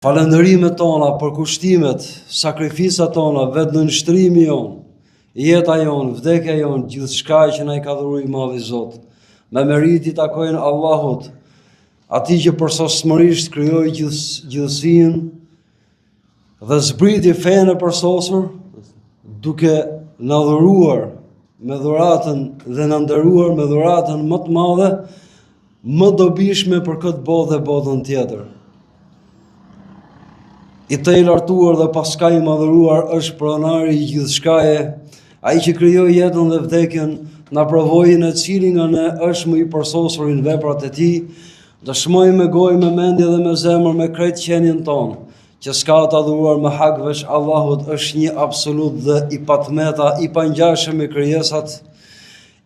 Falëndërimet tona, përkushtimet, sakrificat tona, vetënështrimi jon, jeta jon, vdekja jon, gjithçka që na I ka dhuruar I Madhi Zot, me merit I takojnë Allahut, atij që përsosmërisht krijoi gjithësinë dhe zbriti fenë e përsosur, duke na dhuruar me dhuratën dhe na nderuar me dhuratën më të madhe, më dobishme për këtë botë dhe botën tjetër. I të I lartuar dhe paska I madhëruar është pronari I gjithçkaje, ai që krijoi jetën dhe vdekjen, na provoi në cilin nga ne është më I përsosur në veprat e tij, dëshmoj me gojë, me mendje dhe me zemër, me krejt qenien tonë, që s'ka të adhuruar me hak veç Allahut, është një absolut dhe I patmeta, I pangjashëm me krijesat,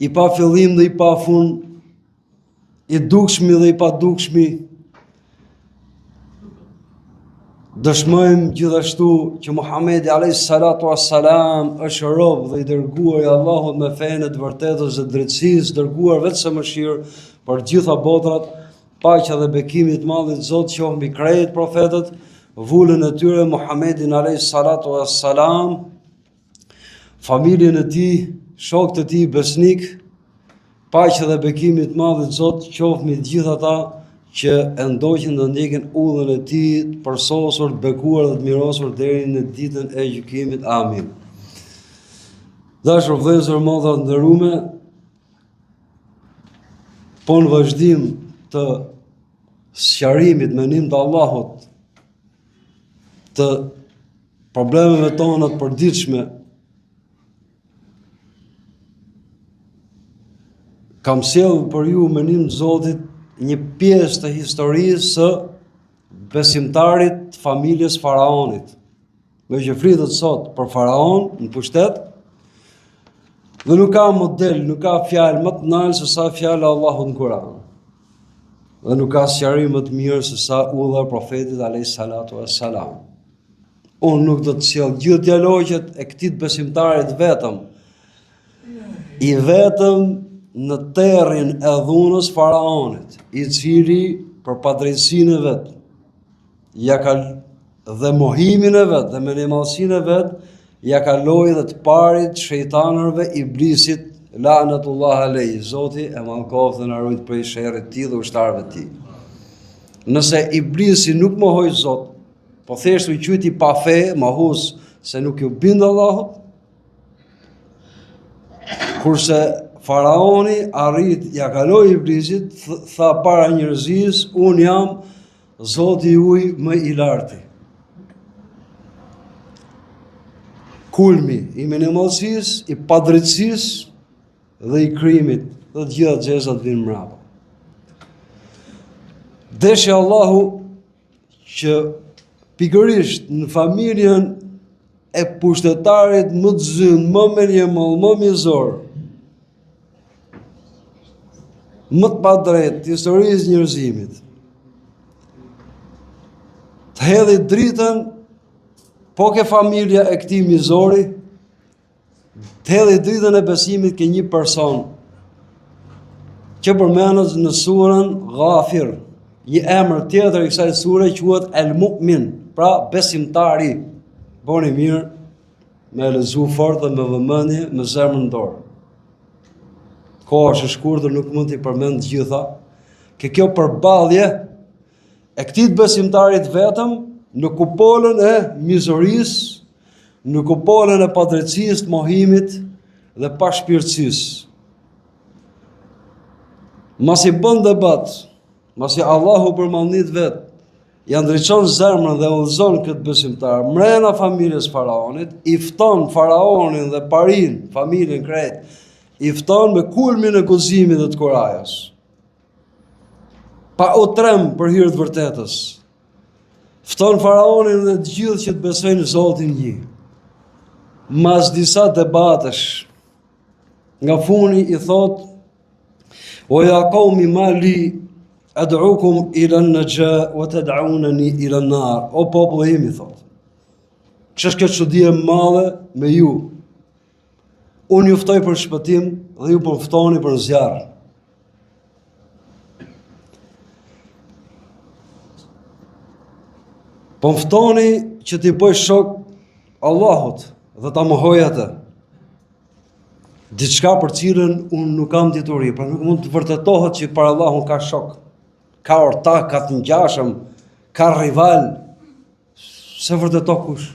I pa fillim dhe I pa fund, I dukshmi dhe I pa dukshmi. Dëshmojmë gjithashtu që Muhamedi alayhis salatu wassalam është rob dhe I dërguar I Allahut me fenë të vërtetës dhe drejtësisë, dërguar vetëm mëshirë për gjitha botrat, paqja dhe bekimi I Madhit Zot qoftë mbi krejt profetët, vullën e tyre Muhamedin alayhis salatu wassalam, familjen e tij, shokët e tij besnik, paqja dhe bekimi I Madhit Zot qoftë mbi gjithë ata që e ndoqën dhe ndjekin udhën e tij të përsosur, të bekuar dhe të mirosur deri në ditën e gjykimit. Amin. Dashur vëllezër, motra të nderuame, po në vazhdim të sqarimit me nim të Allahut të problemeve tona të përditshme, kam sjellë për ju me nim të Zotit një pjesë të historisë së besimtarit të familjes Faraonit. Me që flitet sot për Faraon në pushtet, dhe nuk ka model, nuk ka fjalë më të nalë se sa fjala e Allahut në Kur'an. Dhe nuk ka sqarim më të mirë se sa udha e profetit alayhis salatu wassalam. Unë nuk do të sjell gjithë dialogjet e këtij besimtarit vetëm, I vetëm në terrin e dhunës Faraonit, I cili për padrejtësinë e vet, dhe mohimin e vet, dhe menimallësinë e vet, ja kaloi dhe të parit shejtanërve Iblisit, lanatullah alayhi, Zoti e mallkoft dhe na ruajt prej sherrit të tij dhe ushtarëve të tij. Nëse Iblisi nuk mohoi Zot, po thjesht u quajti pa fe, mohues se nuk ju bind Allahut, kurse Faraoni arrit ja kaloi Iblisit, tha para njerëzis, unë jam Zoti juaj më I larti. Kulmi I menimallësisë, I padrejtësisë dhe I krijimit, dhe të gjitha xhezat vinë mbrapa. Deshi Allahu që pikërisht në familjen e pushtetarit më të zynë, më menjemall, më mizor, më të padrejtë të historisë njerëzimit, të hedhë dritën, po ke familja e këtij mizori, të hedhë dritën e besimit ke një person që përmendet në surën Ghafir. Një emër tjetër I kësaj sure quhet El-Mu'min, pra besimtari. Bëni mirë me lexu fort dhe me vëmendje, me zemrën dorë. Koha është e shkurtër, nuk mund t'i përmend të gjitha. Kjo përballje e këtij besimtarit vetëm në kupolën e mizorisë, në kupolën e padrejtësisë, të mohimit dhe pashpirtësisë. Masi bën debat, masi Allahu përmallnit vet, ja ndriçon zemrën dhe udhëzon këtë besimtar mrena familjes Faraonit, I fton Faraonin dhe parin, familjen krejt, I fton me kulmin e guximit dhe të kurajës. Pa u trem për hir të vërtetës. Fton Faraonin dhe të gjithë që të besojnë Zotin një. Mas disa debatesh, nga funi I thot: "O ja qaumi ma li ad'ukum ila an-najah wa tad'unani ila an-nar." O populli im, I thot, ç'është kjo çudi e madhe me ju? Unë ju ftoj për shpëtim dhe ju po ftoni për zjarr. Po më ftoni që t'i bëj shok Allahut dhe ta mohoj atë. Diçka për cilën unë nuk kam dituri, pra nuk mund të vërtetohet që për Allahun ka shok, ka ortak, ka të ngjashëm, ka rival, se vërteto kush.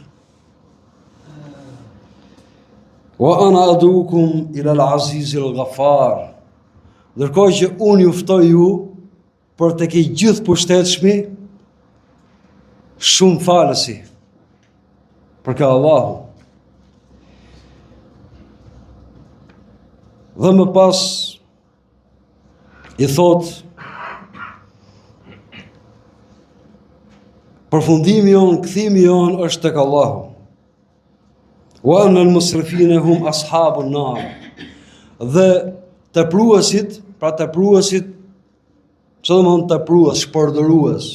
Wa ana adukum ila al-azizil ghafar. Ndërkohë që unë ju ftoj ju për të ke gjithë pushtetshmi, shumë falësi për ka Allahu. Dhe më pas i thot përfundimi jon, kthimi jon është tek Allahu. Wa anal musrifina hum ashabun nar. Dhe tepruesit, pra tepruesit, çdo më teprues, shpërdorues.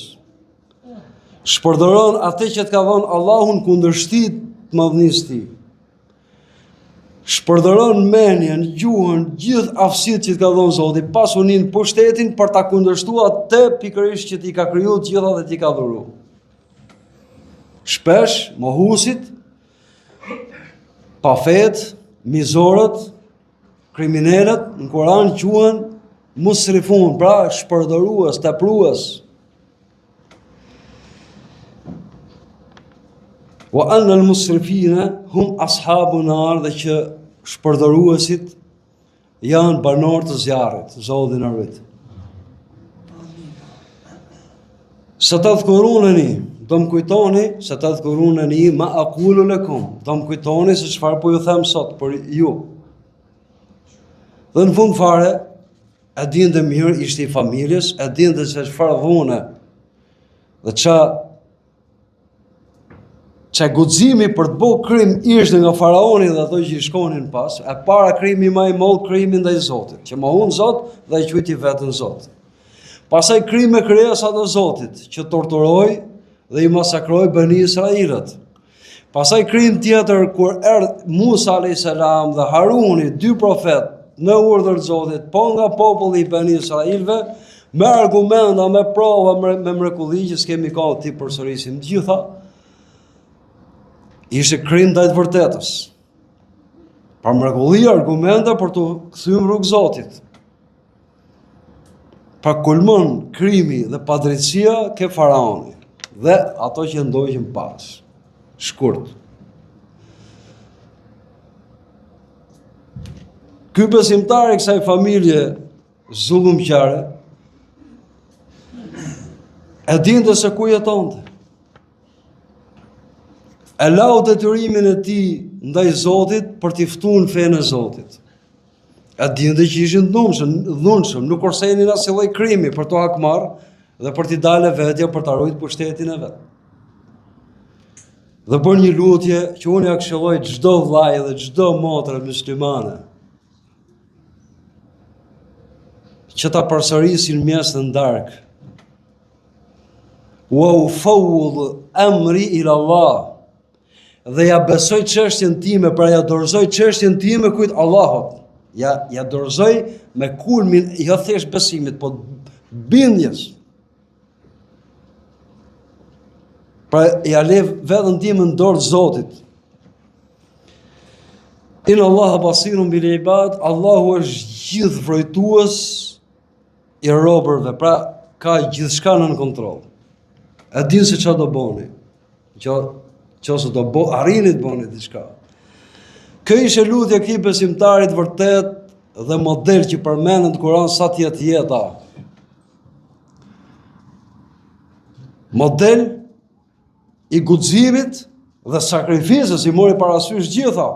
Shpërdoron atë që të ka dhënë Allahun kundërshtit të madhnisë tij. Shpërdoron menjen, gjuhën, gjithë aftësitë që të ka dhënë Zoti, pasunin, pushtetin për ta kundërshtuar atë pikërisht që t'i ka krijuar të gjitha dhe t'i ka dhuruar. Shpesh mohusit, pafet, mizorët, kriminalët në Kur'an quhen musrifun, pra shpërdorues, teprues. Wa anna al-musrifina hum ashabun nar, dhe që shpërdoruesit janë banorë të zjarrit, Zoti na rrit. Sa tadhkurunani, do më kujtoni, sa tadhkurunani ma aqulu lakum, do më kujtoni se çfarë po ju them sot për ju. Dhe në fund fare, e dinte mirë, ishte i familjes, e dinte se çfarë dhune dhe që guximi për të bëu krim ishte nga faraoni dhe ato që i shkonin pas, e para krimi më i madh, krimi ndaj Zotit, që mohon Zot dhe i quajti veten Zot. Pastaj krimi krijesat e Zotit, që torturoi dhe i masakroi Bani Israilët. Pastaj krim tjetër kur erdhi Musa alayhis salam dhe Haruni, dy profet, në urdhër të Zotit, po nga populli i Bani Israilëve, me argumenta, me prova, me mrekulli që s'kemi kohë ti përsërisim të gjitha. Ishte krim ndaj të vërtetës. Pa mrekulli, argumenta për të kthyer rrugë Zotit. Pa kulmon krimi dhe padrejtësia ke faraoni dhe ato që ndodhin pas. Shkurt. Ky besimtar i kësaj familje zullumqare e dinte se ku jetonte. E lau detyrimin e tij ndaj Zotit për t'i ftuar në fenë e Zotit. E dinte që ishin dhunshëm, nuk kursenin as lloj krimi për të hakmarr dhe për t'i dalë vetja për ta ruajtur pushtetin e vet. Dhe bën një lutje që unë ja këshilloj çdo vllaj dhe çdo motrë muslimane, që ta përsërisin mes të ndark. Wa ufawwid amri ila Allah. Dhe ja besoj çështjen time, pra ja dorëzoj çështjen time kujt Allahut. Ja dorëzoj me kulmin, jo thjesht besimit, po bindjes. Pra ja le veten time në dorë të Zotit. Inna Allaha basirun bil ibad, Allahu është gjithë vrojtues i robërve, pra ka gjithçka nën kontroll. E din se çfarë do bëni. Qose do arrini të bëni diçka. Kjo ishte lutja e këtij besimtarit vërtet dhe model që përmendet në Kur'an sa të jetë jeta. Model i guximit dhe sakrificës, i mori parasysh gjitha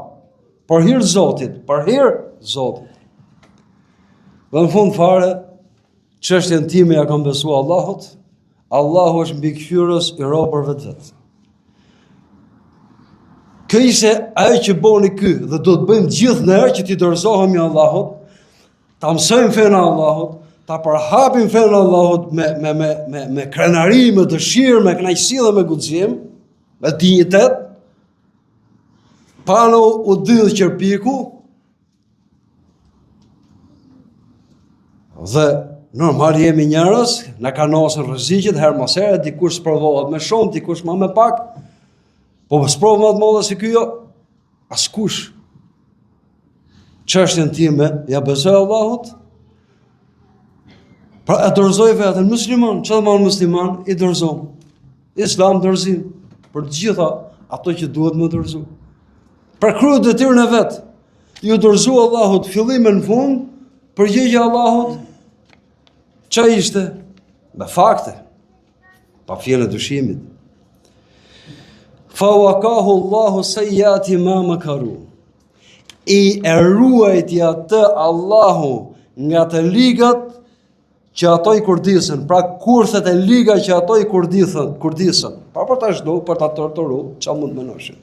për hir të Zotit, për hir të Zotit. Dhe në fund fare, çështjen time ja kam besuar Allahut. Allahu është mbikëqyrës i robërve të vet. Kjo ishte ajo që bëni ky dhe do të bëjmë gjithë ne që t'i dorëzohemi Allahut, ta mësojmë fenë e Allahut, ta përhapim fenë e Allahut me krenari, me dëshirë, me kënaqësi dhe me guxim, me dinjitet, pa në u dydh qërpiku, dhe normal jemi njerëz, na ka nosur rreziqet herë mas here, dikush sprovohet me shumë, dikush më me pak. Po sprovë më të madhe se ky jo, askush. Çështjen time ja besoj Allahut. Pra e dorëzoj veten musliman, çfarë do të musliman i dorëzon. Islam dorëzim për të gjitha ato që duhet më dorëzu. Për kryer detyrën e vet. Ju dorëzu Allahut fillim e në fund, përgjigja Allahut ç'a ishte? Me fakte, pa fjalë dyshimit. Fa waqahu Allahu sayyiati ma makaru. I ruajti atë Allahu nga të ligat që ato i kurdisën, pra kurthet e liga që ato i kurdisën. Pa për ta shdo, për ta torturu, ç'a mund mënoshin.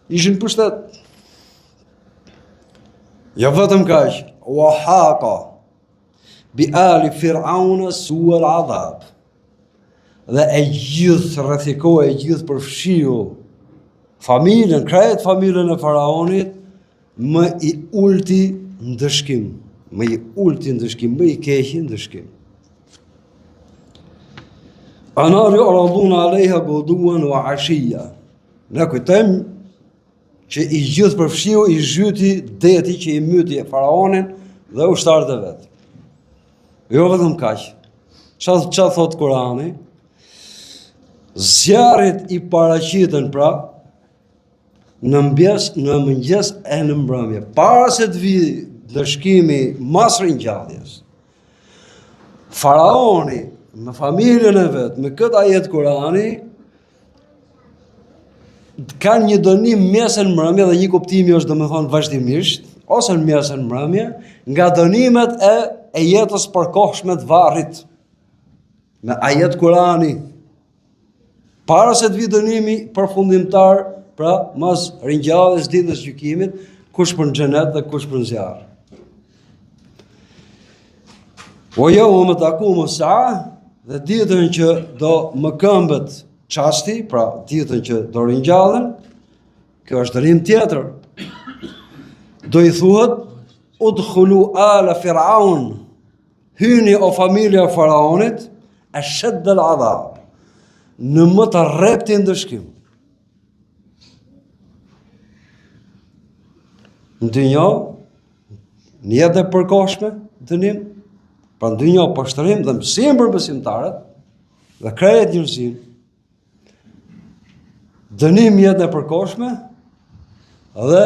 Ishin pushtet. Jo vetëm kaq, wa haqa bi ali Fir'auna su'al adhab. Dhe e gjithë rrethikoi, e gjithë përfshiu familjen, krejt familjen e Faraonit, më i ulti ndëshkim, më i keqi ndëshkim. Anari aradhuna alejha guduan wa ashia. Ne kujtojmë që i gjithë përfshiu i zhyti deti që i myti Faraonin dhe ushtarët e vet. Jo vetëm kaq. Çfarë thot Kurani? Zjarrit i paraqiten pra në mëngjes e në mbrëmje, para se të vi ndëshkimi mas ringjalljes. Faraoni me familjen e vet, me këtë ajet Kurani, kanë një dënim mesën mbrëmje dhe një kuptimi është domethënë vazhdimisht, ose në mesën mbrëmje, nga dënimet e jetës përkohshme të varrit. Me ajet Kurani, para se të vi dënimi përfundimtar, pra mas ringjalljes ditës gjykimit, kush për në xhenet dhe kush për në zjarr. O yawma taqumu as-sa'a, dhe ditën që do më këmbët çasti, pra ditën që do ringjallen, kjo është dënim tjetër. Do i thuhet udkhulu ala Fir'aun, hyni o familja e Faraonit, ashadd al-'adhab, në më të rreptin ndëshkim. Në dynjë, në jetë e përkohshme dënim, pra në dynjë poshtërim dhe mësim për besimtarët dhe krejt njerëzin. Dënim jetën e përkohshme dhe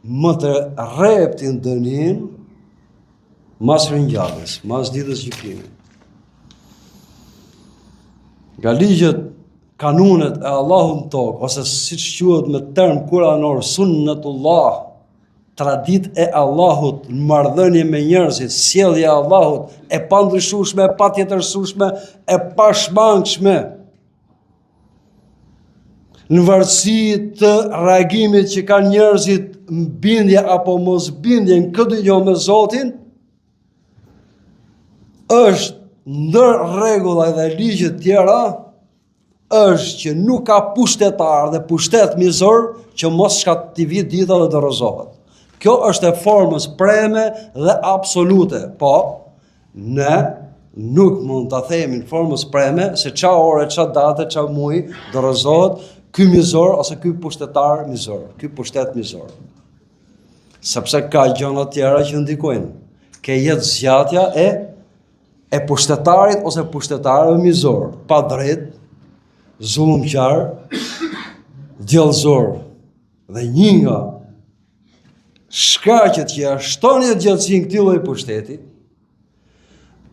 më të rreptin dënim mas ringjalljes, mas ditës gjykimit. Nga ligjet, kanunet e Allahut në tokë, ose siç quhet me term kuranor, sunnetullah, tradit e Allahut në marrëdhënie me njerëzit, sjellja e Allahut e pandryshueshme, e patjetërsueshme, e pashmangshme. Në varësi të reagimit që kanë njerëzit bindje apo mos bindje në këtë gjë me Zotin, është ndër rregulla dhe ligjet tjera, është që nuk ka pushtetar dhe pushtet mizor që mos shkat t'i vi dita dhe të rëzohet. Kjo është e formës preme dhe absolute, po ne nuk mund të themi në formës preme se qa ore, qa date, qa muj do rëzohet ky mizor ose ky pushtetar mizor, ky pushtet mizor. Sepse ka gjëra tjera që ndikojnë. Ke jetë zgjatja e pushtetarit ose pushtetarëve mizor, pa drejt, zullumqar, djellëzor. Dhe një nga shkaqet që ja shtonin gjatësinë këtij lloji pushteti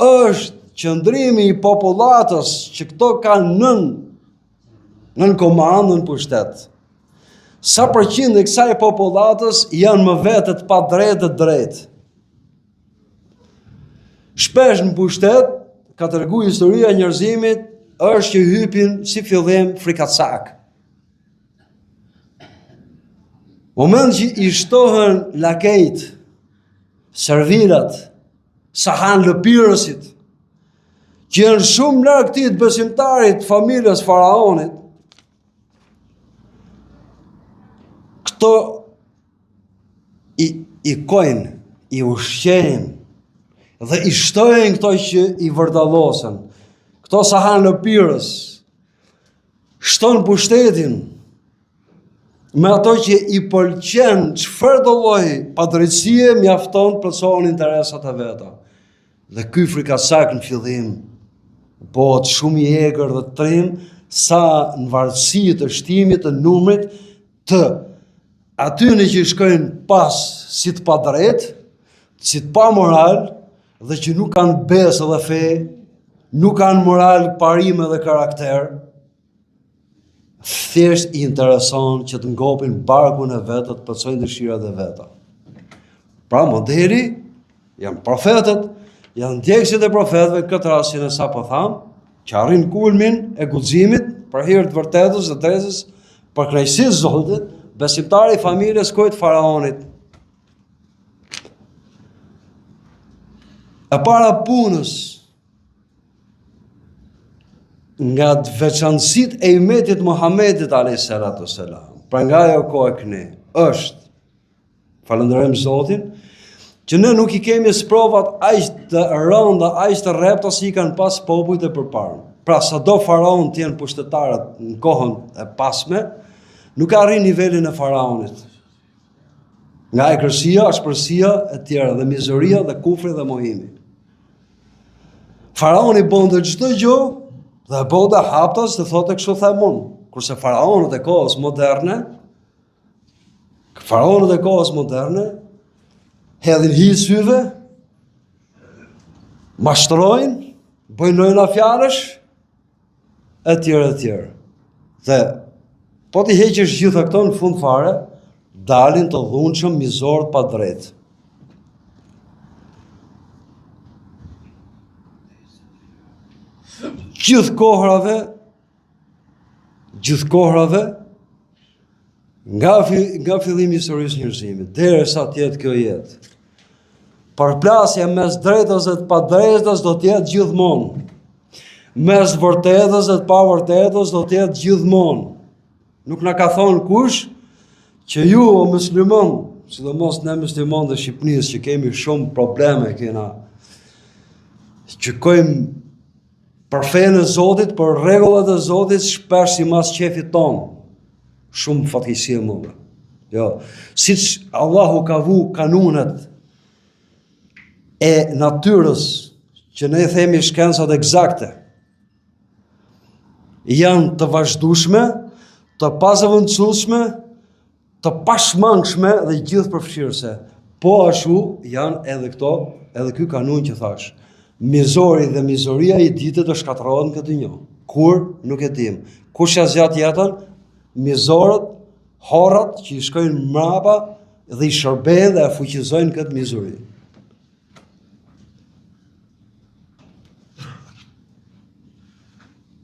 është qëndrimi i popullatës që këto kanë nën komandën pushtet. Sa përqind e kësaj popullatës janë më vetët pa drejt. Shpesh në pushtet, ka treguar historia e njerëzimit, është që hypin si fillim frikacak. Moment që i shtohen lakejt, servirat, sahan lëpirësit, që janë shumë larg këtij të besimtarit familjes Faraonit, këto i kojnë, i ushqejnë, dhe i shtojnë këto që i vërdallosen. Këto sa hanë në pirës, shton pushtetin me ato që i pëlqen çfarë do lloj padrejtësie mjafton plotësojnë interesat e veta. Dhe ky frikasak në fillim bëhet shumë i egër dhe trim sa në varësi të shtimit të numrit të atyre që shkojnë pas si të padrejt, si të pa moral dhe që nuk kanë besë dhe fe, nuk kanë moral, parime dhe karakter, thjesht i intereson që të ngopin barkun e vetë, të plotësojnë dëshirat e veta. Pra modeli janë profetët, janë ndjekësit e profetëve, këtë rastin e sa po tham, që arrin kulmin e guximit për hir të vërtetës dhe drejtësisë, për krejtësisë Zotit, besimtari i familjes kujt faraonit. E para punës, nga të veçanësit e imetit Muhamedit a.s. Pra nga ajo kohë e këne, është, falënderojmë Zotin, që ne nuk i kemi sprovat aq të rënda, aq të rrepta si i kanë pas popujt e përparme. Pra sado faraon të jenë pushtetarët në kohën e pasme, nuk arrin nivelin e faraonit. Nga egërësia, ashpërsia e tjera, dhe mizoria, dhe kufri dhe mohimi. Faraoni bënte çdo gjë dhe bënte haptas të thotë kështu them unë. Kurse faraonët e kohës moderne, hedhin hi syve, mashtrojnë, bëjnë lojna fjalësh, e tjerë. Dhe po t'i heqësh gjitha këto në fund fare, dalin të dhunshëm mizorët pa drejt. Gjithë kohrave, nga fillimi i historisë njerëzimit, derisa të jetë kjo jetë, përplasja mes drejtës dhe të padrejtës do të jetë gjithmonë. Mes vërtetës dhe të pavërtetës do të jetë gjithmonë. Nuk na ka thonë kush që ju o musliman, sidomos ne musliman dhe Shqipërisë që kemi shumë probleme kena, që kojmë për fenë e Zotit, për rregullat e Zotit, shpesh si mas qefit tonë. Shumë fatkeqësi e mëdha. Jo, siç Allahu ka vu kanunet e natyrës, që ne themi shkencat eksakte, janë të vazhdueshme, të pazëvendësueshme, të pashmangshme dhe gjithë përfshirëse. Po ashtu janë edhe këto, edhe ky kanun që thash. Mizori dhe mizoria i ditët të shkatërrohen këtë një. Kur nuk e dim. Kush ja zgjat jetën, mizorët, horrat që i shkojnë mbrapa dhe i shërbejnë dhe e fuqizojnë këtë mizori.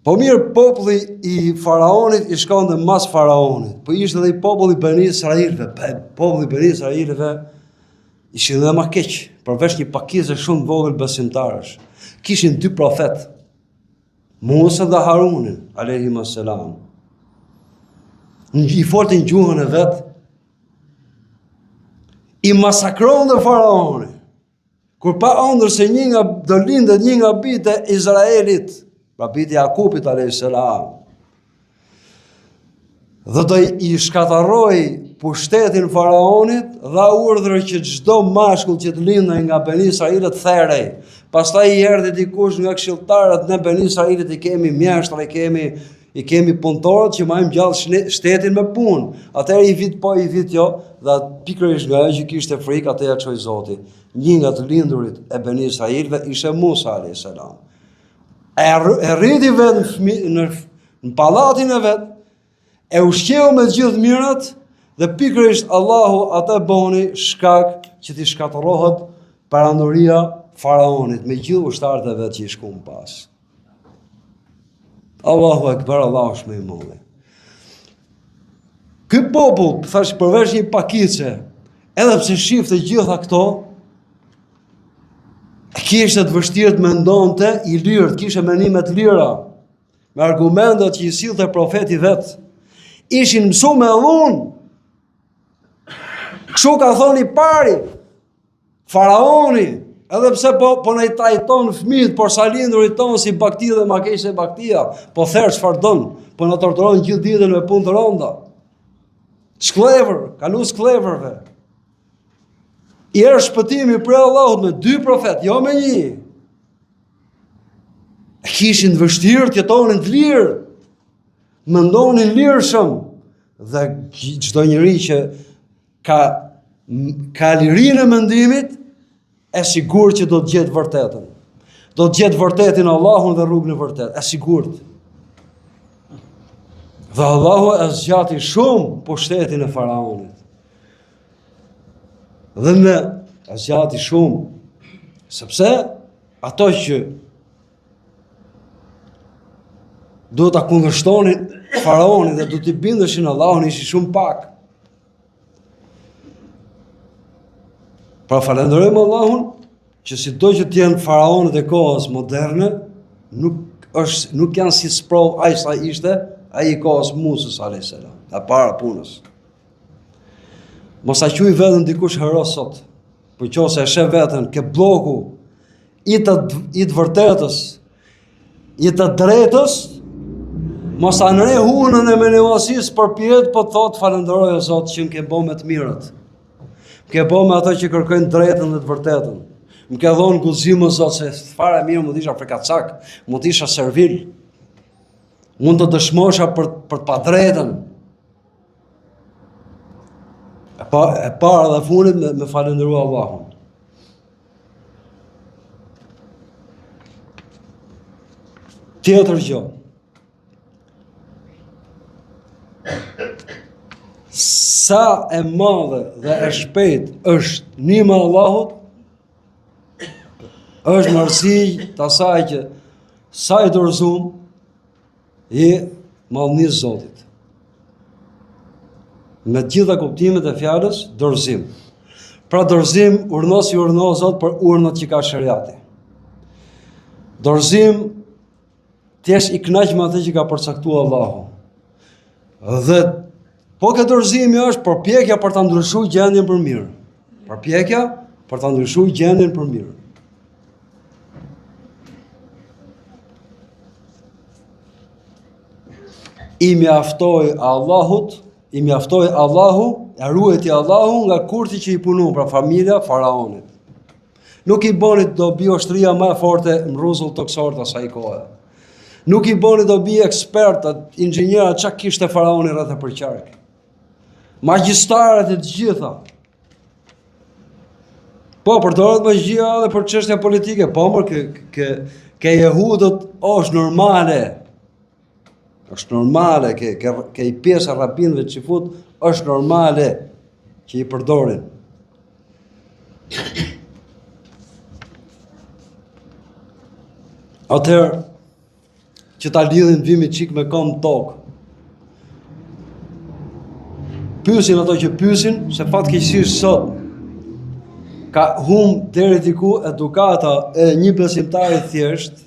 Po mirë, populli i faraonit i shkon dhe mas faraonit, po ishte dhe i populli Bani Israilëve. Populli Bani Israilëve ishin dhe ma keq, përveç një pakicë shumë vogël besimtarësh. Kishin dy profet, Musa dhe Harunin, alayhimus salam. I foltin gjuhën e vet, i masakron dhe faraoni. Kur pa ëndër se do lindet një nga bitë e Izraelit, pra biti Jakubit alayhis salam, dhe do i shkatarroi pushtetin faraonit, dha urdhër që çdo mashkull që të lindej nga Bani Israilët therej. Pastaj i erdhi dikush nga këshilltarët, ne Bani Israilët i kemi mjeshtra, i kemi punëtorët që majmë gjallë shtetin me punë. Atëherë i vit po, i vit jo, dhe pikërisht nga ajo që kishte frikë, atë ja çoi Zoti. Një nga të lindurit e Bani Israilëve ishte Musa alayhis salam. E rriti vetë në pallatin e vetë, e ushqeu me gjithë mirat, dhe pikërisht Allahu atë bëni shkak që t'i shkatërrohet perandoria faraonit, me gjithë ushtarët e vetë që i shkuan pas. Allahu Ekber, Allahu është më i madh. Ky popull, thash përveç një pakice, edhe pse shifte gjitha këto, kishte të vështirë të mendonte i lirë, kishte mendime të lira, me argumentet që i sillte profeti vet. Ishin mësuar me dhun. Kështu ka thonë i pari, faraoni, Edhe pse po na i trajton fëmijët por sa lindurit ton si bakti dhe ma keq se baktia, po therr çfarë don, po na torturon gjithë ditën me punë të rënda. Shklever, kalu shkleverve. I erë shpëtimi për Allahut me 2 profet, jo me 1. Kishin vështirë të jetonin të lirë, mendonin lirshëm, dhe çdo njeri që ka lirinë e mendimit, e sigurt që do të gjetë vërtetën. Do të gjetë vërtetin Allahun dhe rrugën e vërtetë, e sigurt. Dhe Allahu e zgjati shumë pushtetin e faraonit. Dhe e zgjati shumë, sepse ato që do ta kundërshtonin faraonit dhe do t'i bindeshin Allahun ishin shumë pak. Pra falenderojmë Allahun që sido që t'jenë faraonët e kohës moderne, nuk janë si sprov ai sa ishte ai i kohës Musës a.s. e para punës. Mos a quaj veten dikush hero sot, por nëse e sheh veten ke bloku i të vërtetës, i të drejtës, mos a nre hunën e menevasisë për pjetë, po thot falenderoj o Zot që më ke bë me të mirët. Më ke bë me ato që kërkojnë drejtën dhe të vërtetën. Më ke dhënë guxim o Zot se fare mirë mund isha frikacak, mund isha servil. Mund të dëshmosha për të padrejtën. E para dhe fundit me falenderoj Allahun. Tjetër gjë. Sa e madhe dhe e shpejt është ndihma e Allahut, është mërësi të asaj që sa i dorëzum i mallënisë Zotit. Me gjitha kuptimet e fjalës dorëzim. Pra dorëzim urnos Zot për urnat që ka shariati. Dorëzim t'jesh i kënaq me atë që ka përcaktuar Allahu. Dhe po këtë dorëzimi është përpjekja për ta ndryshuar gjendjen për mirë. Përpjekja për ta ndryshuar gjendjen për mirë. I mjaftoi Allahu, e ruajti Allahu nga kurthi që i punon, pra familja faraonit. Nuk i boni dobi ushtria më e forte në rrezull toksor të asaj kohe. Nuk i boni dobi ekspertat, inxhinierët çka kishte faraoni rreth e përqark. Magjistarët e të gjitha. Po, përdoret magjia edhe për çështja politike, po më ke jehudët është normale. Është normale, ke i pjesë a rabinëve që fut, është normale që i përdorin. Atëherë, që ta lidhin vimi qik me kom tokë. Pyesin ato që pyesin, se fatkeqësisht sot ka deri diku edukata e një besimtari thjesht,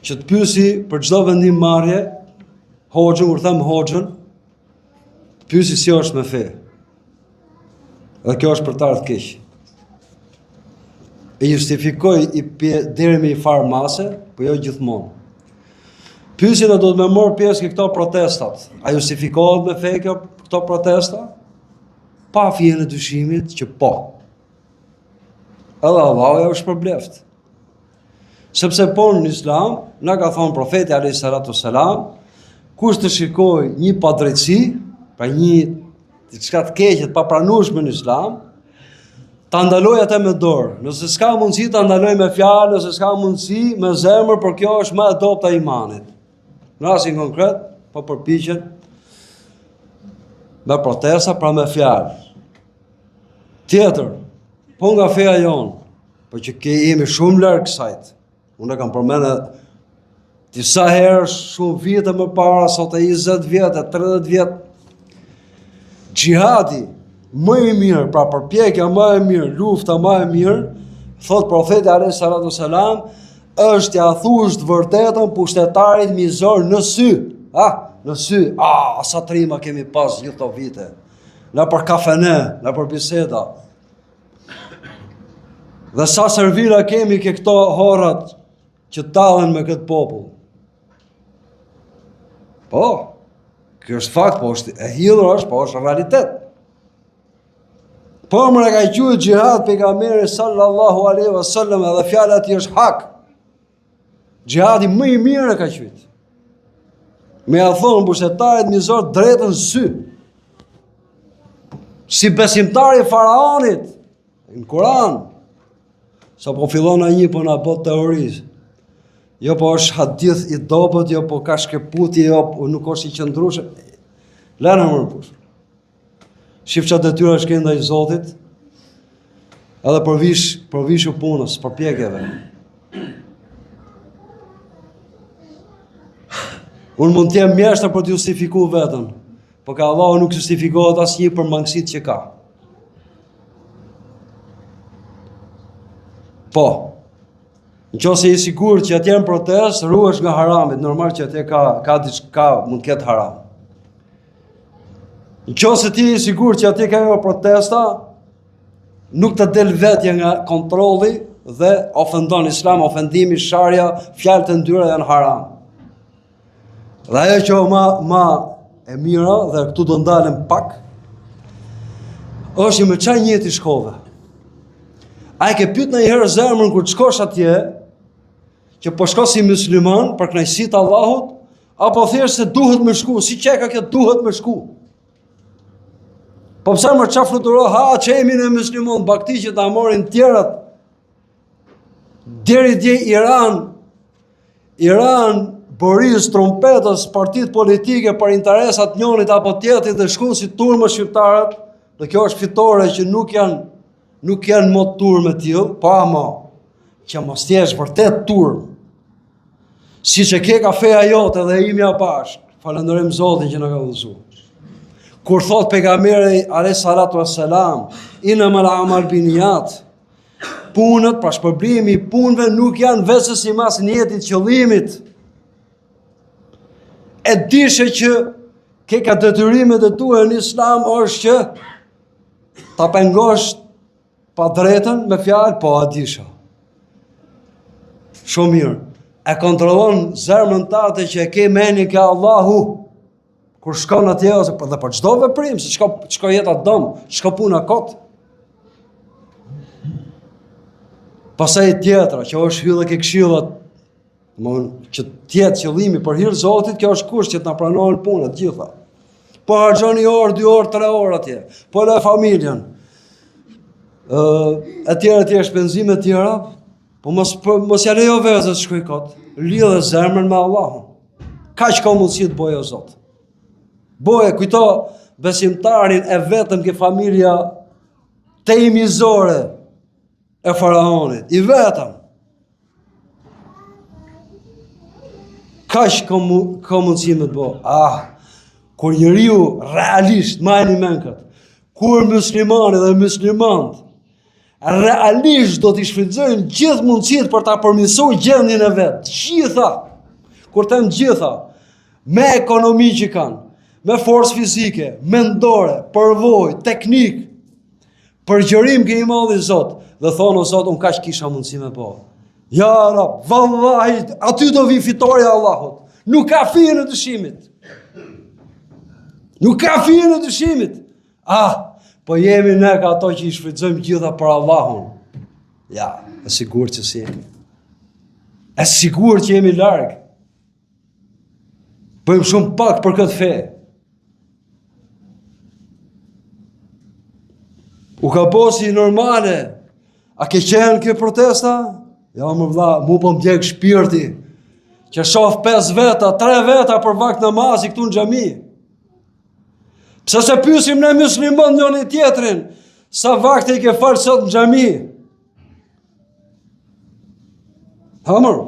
që të pyesi për çdo vendim marrje, hoxhën, kur them hoxhën, pyesi si është me fe. Dhe kjo është për të ardhur keq. E justifikoj deri me i farmase, po jo gjithmonë. Pyesin a do të më marr pjesë në këto protestat. A justifikohet me fe këto protesta? Pa fjalë e dyshimit që po. Edhe Allahu ja është përbleft. Sepse po në Islam, na ka thonë profeti alayhis salatu wassalam, kush të shikoj një padrejtësi, pra një diçka të keqe të papranueshme në Islam, ta ndaloj atë me dorë. Nëse s'ka mundësi ta ndaloj me fjalë, nëse s'ka mundësi me zemër, por kjo është më e dobta e imanit. Në rastin konkret, po përpiqen me protesta, pra me fjalë. Tjetër, po nga feja jonë, po që jemi shumë larg kësajt. Unë kam përmendur disa herë shumë vite më para, sot e 20 vjet, 30 vjet. Xhihadi më i mirë, pra përpjekja më e mirë, lufta më e mirë, thot profeti alayhis salatu wassalam, është ja thush të vërtetën pushtetarit mizor në sy. Në sy. Sa trima kemi pas gjithë këto vite. Na për kafene, na për biseda. Dhe sa servira kemi ke këto horat që tallen me këtë popull. Po, kjo është fakt, po është e hidhur është, po është realitet. Po më ka qujë gjihad pejgamberi sallallahu alaihi wasallam edhe fjala e tij është hak. Gjihadi më i mirë ka qujë. Me ja thonë pushtetarit mizor drejtën sy. Si besimtari faraonit në Kur'an. Sa po fillon ai po na bot teorizë. Jo po është hadith i dobët, jo po ka shkëputje, jo po nuk është i qëndrueshëm. Lëna më push. Shif çfarë detyra është kënda i Zotit. Edhe përvishu punës, përpjekjeve. Unë mund të jem mjeshtër për të justifikuar veten, por ka Allahu nuk justifikohet asnjë për mangësitë që ka. Po, nëse je sigurt që atje në protestë ruhesh nga haramit, normal që atje ka diçka mund të ketë haram. Nëse ti je sigurt që atje ka protesta, nuk të del vetja nga kontrolli dhe ofendon Islam, ofendimi, sharja, fjalët e ndyra janë haram. Dhe ajo që ma e mira, dhe këtu do ndalem pak, është me çaj njëti shkove. A e ke pyet ndonjëherë zemrën kur të shkosh atje, që po shko si musliman për kënaqësitë e Allahut, apo thjesht se duhet me shku, si çeka kjo duhet me shku. Po pse më çfarë fluturo, që jemi ne musliman, bakti që ta morin tjerat. Deri dje Iran, Boris, trompetës, partitë politike për interesat njënit apo tjetrit dhe shkon si turmë shqiptarët, dhe kjo është fitore që nuk janë më turmë të tillë, po ama që mos jesh vërtet turmë. Siç e ke kafeja jote dhe imja bashk. Falenderojmë Zotin që na ka udhëzuar. Kur thot pejgamberi alayhis salatu wassalam, innamal a'mal binniyat, punët, pra shpërblimi i punëve nuk janë vetëm sipas niyetit qëllimit. E dishe që ke ka detyrimet e tua në Islam është që ta pengosh pa drejtën me fjalë, po a disha. Shumë mirë. E kontrollon zemrën tate që e ke menin ka Allahu. Kur shkon atje ose dhe për çdo veprim, se çka jeta dom, çka puna kot. Pastaj tjetra, që është hyrë ke këshillat, që tjetë qëllimi për hir Zotit, kjo është kusht që të na pranohen punët gjitha. Po harxhoni orë, 2 orë, 3 orë atje. Po la familjen. Etj, shpenzime tjera, po mos ja lejo vetes të shkoj kot. Lidhe zemrën me Allahun. Kaq ka mundësi të bëjë o Zot. Boje, kujto besimtarin e vetëm ke familja temizore e faraonit. I vetëm. Kaq ka mundësi me të bëjë. Kur njeriu realisht, majni men këtë, kur muslimani dhe muslimant realisht do t'i shfrytëzojnë gjithë mundësitë për ta përmirësuar gjendjen e vet. Gjitha. Kur them gjitha, me ekonomi që kanë, me forcë fizike, mendore, përvojë, teknik, përgjërim ke i madhi Zot, dhe thonë o Zot, unë kaq kisha mundësi me bëj. Ja Rab, vallahi, aty do vi fitoria e Allahut. Nuk ka fije në dyshimit. Nuk ka fije në dyshimit. Po jemi ne ka ato që i shfrytëzojmë gjitha për Allahun. Ja, e sigurt që si jemi. E sigurt që jemi larg. Bëjmë shumë pak për këtë fe. U ka posi normale. A ke qenë kjo protesta? Ja, më vlla, mu po më djeg shpirti. Që shoh 5 veta, 3 veta për vakt namazi këtu në xhami. Pse se pyesim ne musliman njëri tjetrin, sa vakte i ke falë sot në xhami? Hamër.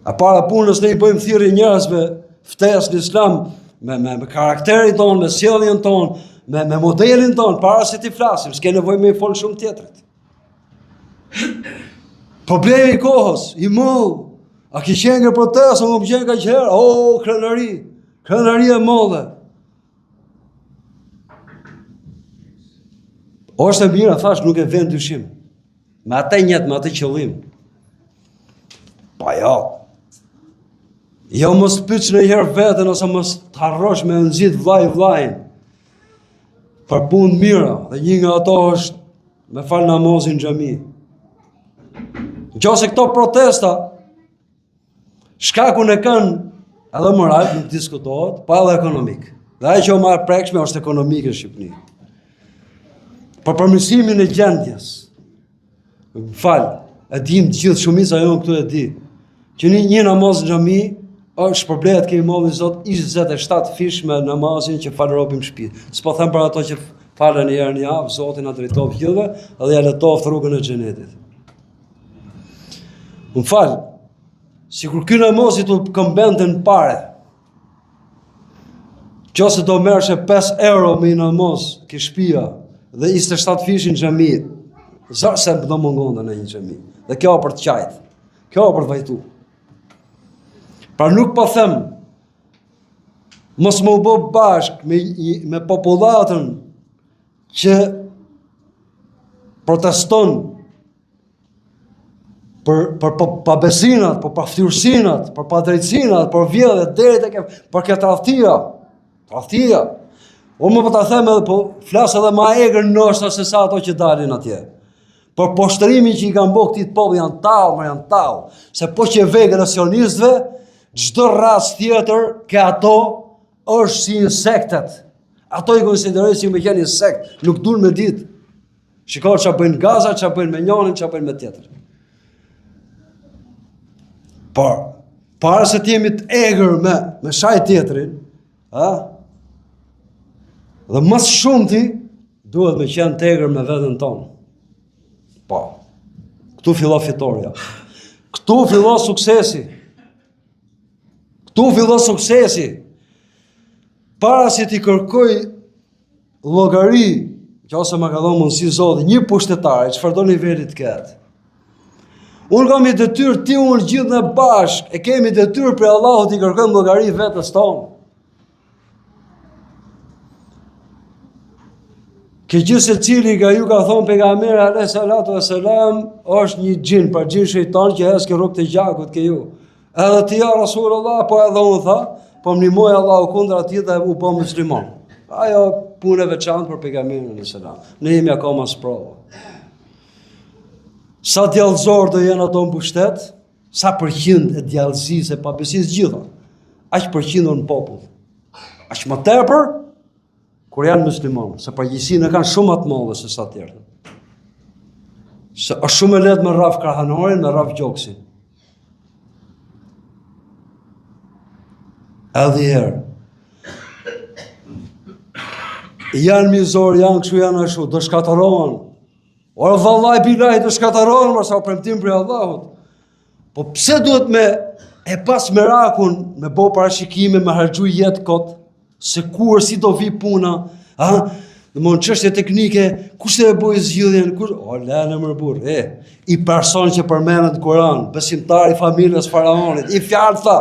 A para punës ne i bëjmë thirrje njerëzve ftesë në Islam me karakterin ton, me sjelljen ton, me modelin ton, para se ti flasim, s'ke nevojë me i fol shumë tjetrit. Problemi i kohës, i mëll. A ke qenë nga protesta, unë më qenë ka qherë, krenaria e madhe. Është e mirë, thash, nuk e vend dyshim. Me atë njet, me atë qëllim. Pa jo. Jo mos pyç në herë vetën, ose mos të harrosh me nëzit vlajnë. Për punë mira, dhe një nga ato është me fal namazin në xhami. Nëse këto protesta, shkakun e kanë edhe moral, nuk diskutohet, pa edhe ekonomik. Dhe ajo që o marrë prekshme është ekonomike në Shqipëni. Për përmirësimin e gjendjes. E dim të gjithë shumica jonë këtu e di, që një namaz në xhami është shpërblet kemi molli Zot 27 fish me namazin që falëropim shtëpi. S'po them për ato që falen një herë në javë, Zoti na drejtoft gjithëve dhe ja letoft rrugën e xhenetit. Më fal, sikur ky namaz i të këmbente në pare. Qose do merrshe 5 euro me një namaz ke shtëpia dhe 27 fishin në xhami, se do mungonte në një xhami. Dhe kjo për të qajt. Kjo për të vajtu. Pra nuk po them mos më u bë bashk me popullatën që proteston për pabesinat, për paftyrsinat, për padrejtësinat, për vjedhjet deri tek për këtë tradhtia. Unë më po ta them edhe, po flas edhe më egër ndoshta se sa ato që dalin atje. Por poshtërimin që i kanë bërë këtij populli janë tallë. Se po që vegacionistëve, çdo rast tjetër ke ato është si insektet. Ato i konsiderojnë si me qenë insekt, nuk duan me ditë. Shikoj çfarë bëjnë Gaza, çfarë bëjnë me njërin, çfarë bëjnë me tjetrin. Por, para se të jemi të egër me shaj tjetrin, dhe më shumti duhet me qenë të egër me veten tonë. Po, këtu fillon fitoria. Këtu fillon suksesi. Para se ti kërkoj llogari, që ose më ka dhënë mundësi Zoti, një pushtetar, çfarë do niveli të ketë. Unë kam i detyrë, ti unë gjithë në bashkë, e kemi detyrë për Allahut i kërkojmë llogari vetes tonë. Ke gjithë se cili nga ju ka thonë pejgamberi alayhi salatu wassalam është një gjin, pra gjin shejtan që hes ke rrugë të gjakut ke ju. Edhe ti ja Rasulullah, po edhe unë tha, po më nimoj Allahu kundër atij dhe u bë musliman. Ajo punë e veçantë për pejgamberin alayhi salam. Ne jemi akoma sprovë. Sa djallëzor do jenë ato në pushtet, sa përqind e djallëzisë e pabesisë gjitha, aq përqindon në popull. Aq më tepër kur janë muslimanë, se përgjegjësinë kanë shumë më të madhe se sa të tjerët. Se është shumë e lehtë me rraf krahanorin, me rraf gjoksin. Edhe herë. Janë mizor, janë kështu, janë ashtu, do shkatërohen. Ora vallaj bilaj do shkatërohen, mos sa premtim për Allahut. Po pse duhet me e pas merakun, me bë parashikime, me harxhu jetë kot, se kur si do vi puna, Domthon çështje teknike, kush e boi zgjidhjen, lënë më burr, i person që përmendet në Kur'an, besimtar i familjes faraonit, i fjalë tha,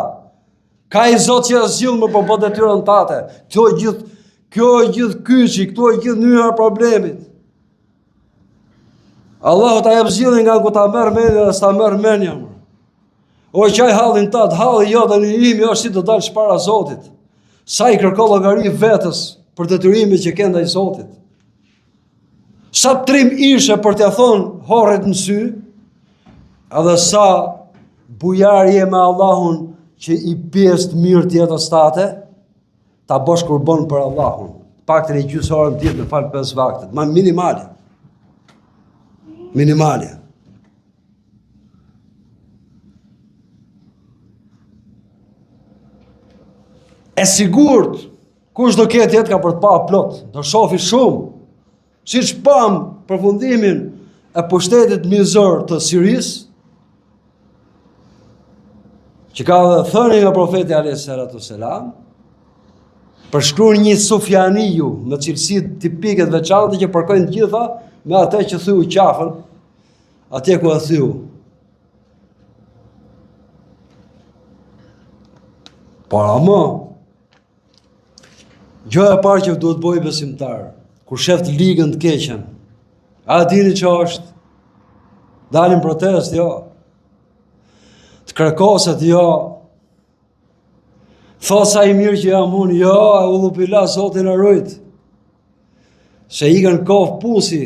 ka i Zot që zgjill më po bë detyrën tate. Kjo e gjithë kyçi, këto e gjithë nyra problemit. Allahu ta jep zgjidhjen nga ku ta merr mendja dhe s'ta merr mendja. O qaj hallin tat, halli jote në imi është si do dalësh para Zotit. Sa i kërko llogari vetes për detyrimet që ke ndaj Zotit. Sa trim ishe për t'ia thonë horret në sy, edhe sa bujarje me Allahun që i pjesë të mirë tjetës tate, ta bosh kurbon për Allahun. Paktën e gjysë orë në ditë me falë 5 vaktet. Ma minimale. E sigurt, kush do ketë jetë ka për të pa plot, do shofi shumë, si që pam përfundimin e pushtetit mizor të Siris, që ka dhe thënë nga profeti alayhi salatu wassalam, përshkruar një Sufjaniju me cilësi tipike të veçanta që përkojnë të gjitha me atë që thyu qafën, atje ku e thyu. Por ama, gjëja e parë që duhet bëjë besimtar, kur shef ligën të keqen, A dini që është? Dalin protest, jo. Të kërkoset, jo. Thot sa I mirë që jam unë, jo, e ullu pila, Zotin e rujt. Se I kanë kofë pusi.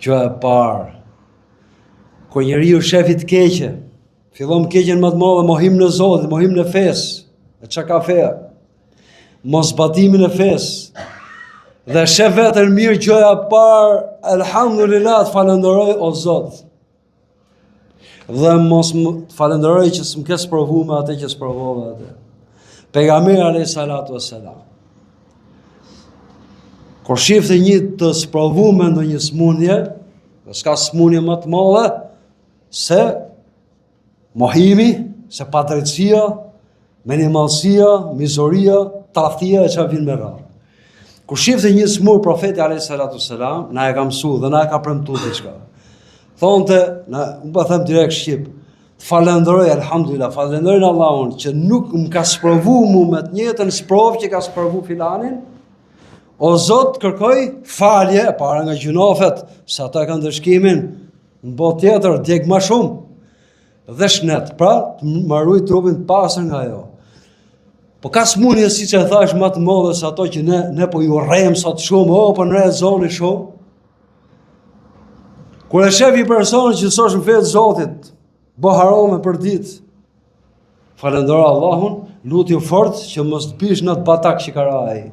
Që e parë. Kër njeriu shefit keqe, fillon keqen më të madhe, mohim në Zotit, mohim në fesë, e që ka feja, mos batimin e fesë, dhe shef vetën mirë, gjoja parë, elhamdulillah, të falenderoj o Zot. Dhe mos të falenderoj që s'm ke sprovu me atë që sprovove atë. Pejgamberi alayhi salatu wassalam. Kur shifte një të sprovu me ndonjë smundje, dhe s'ka smundje më të madhe, se mohimi, se padrejtësia, minimalësia, mizoria, tradhtia e çfarë vjen me radhë. Kur shifte një smur profeti alayhi salatu wassalam, na e ka mësuar dhe na e ka premtuar diçka. Thonte, unë po them direkt shqip, falenderoj alhamdulillah, falenderoj Allahun që nuk më ka sprovu mu me të njëjtën sprovë që ka sprovu filanin. O Zot, kërkoj falje para nga gjunafet, se ata kanë dëshkimin në botë tjetër, djeg më shumë dhe shnet, pra të mbaroj trupin të pastër nga ajo. Po ka smundje siç e thash më të madhe se ato që ne po ju rrem sot shumë, po në zoni shumë. Kur e shef I personin që sosh në fetë Zotit, bo harome për ditë, falendero Allahun, lutju fort që mos të pish në të batak që ka ra ai.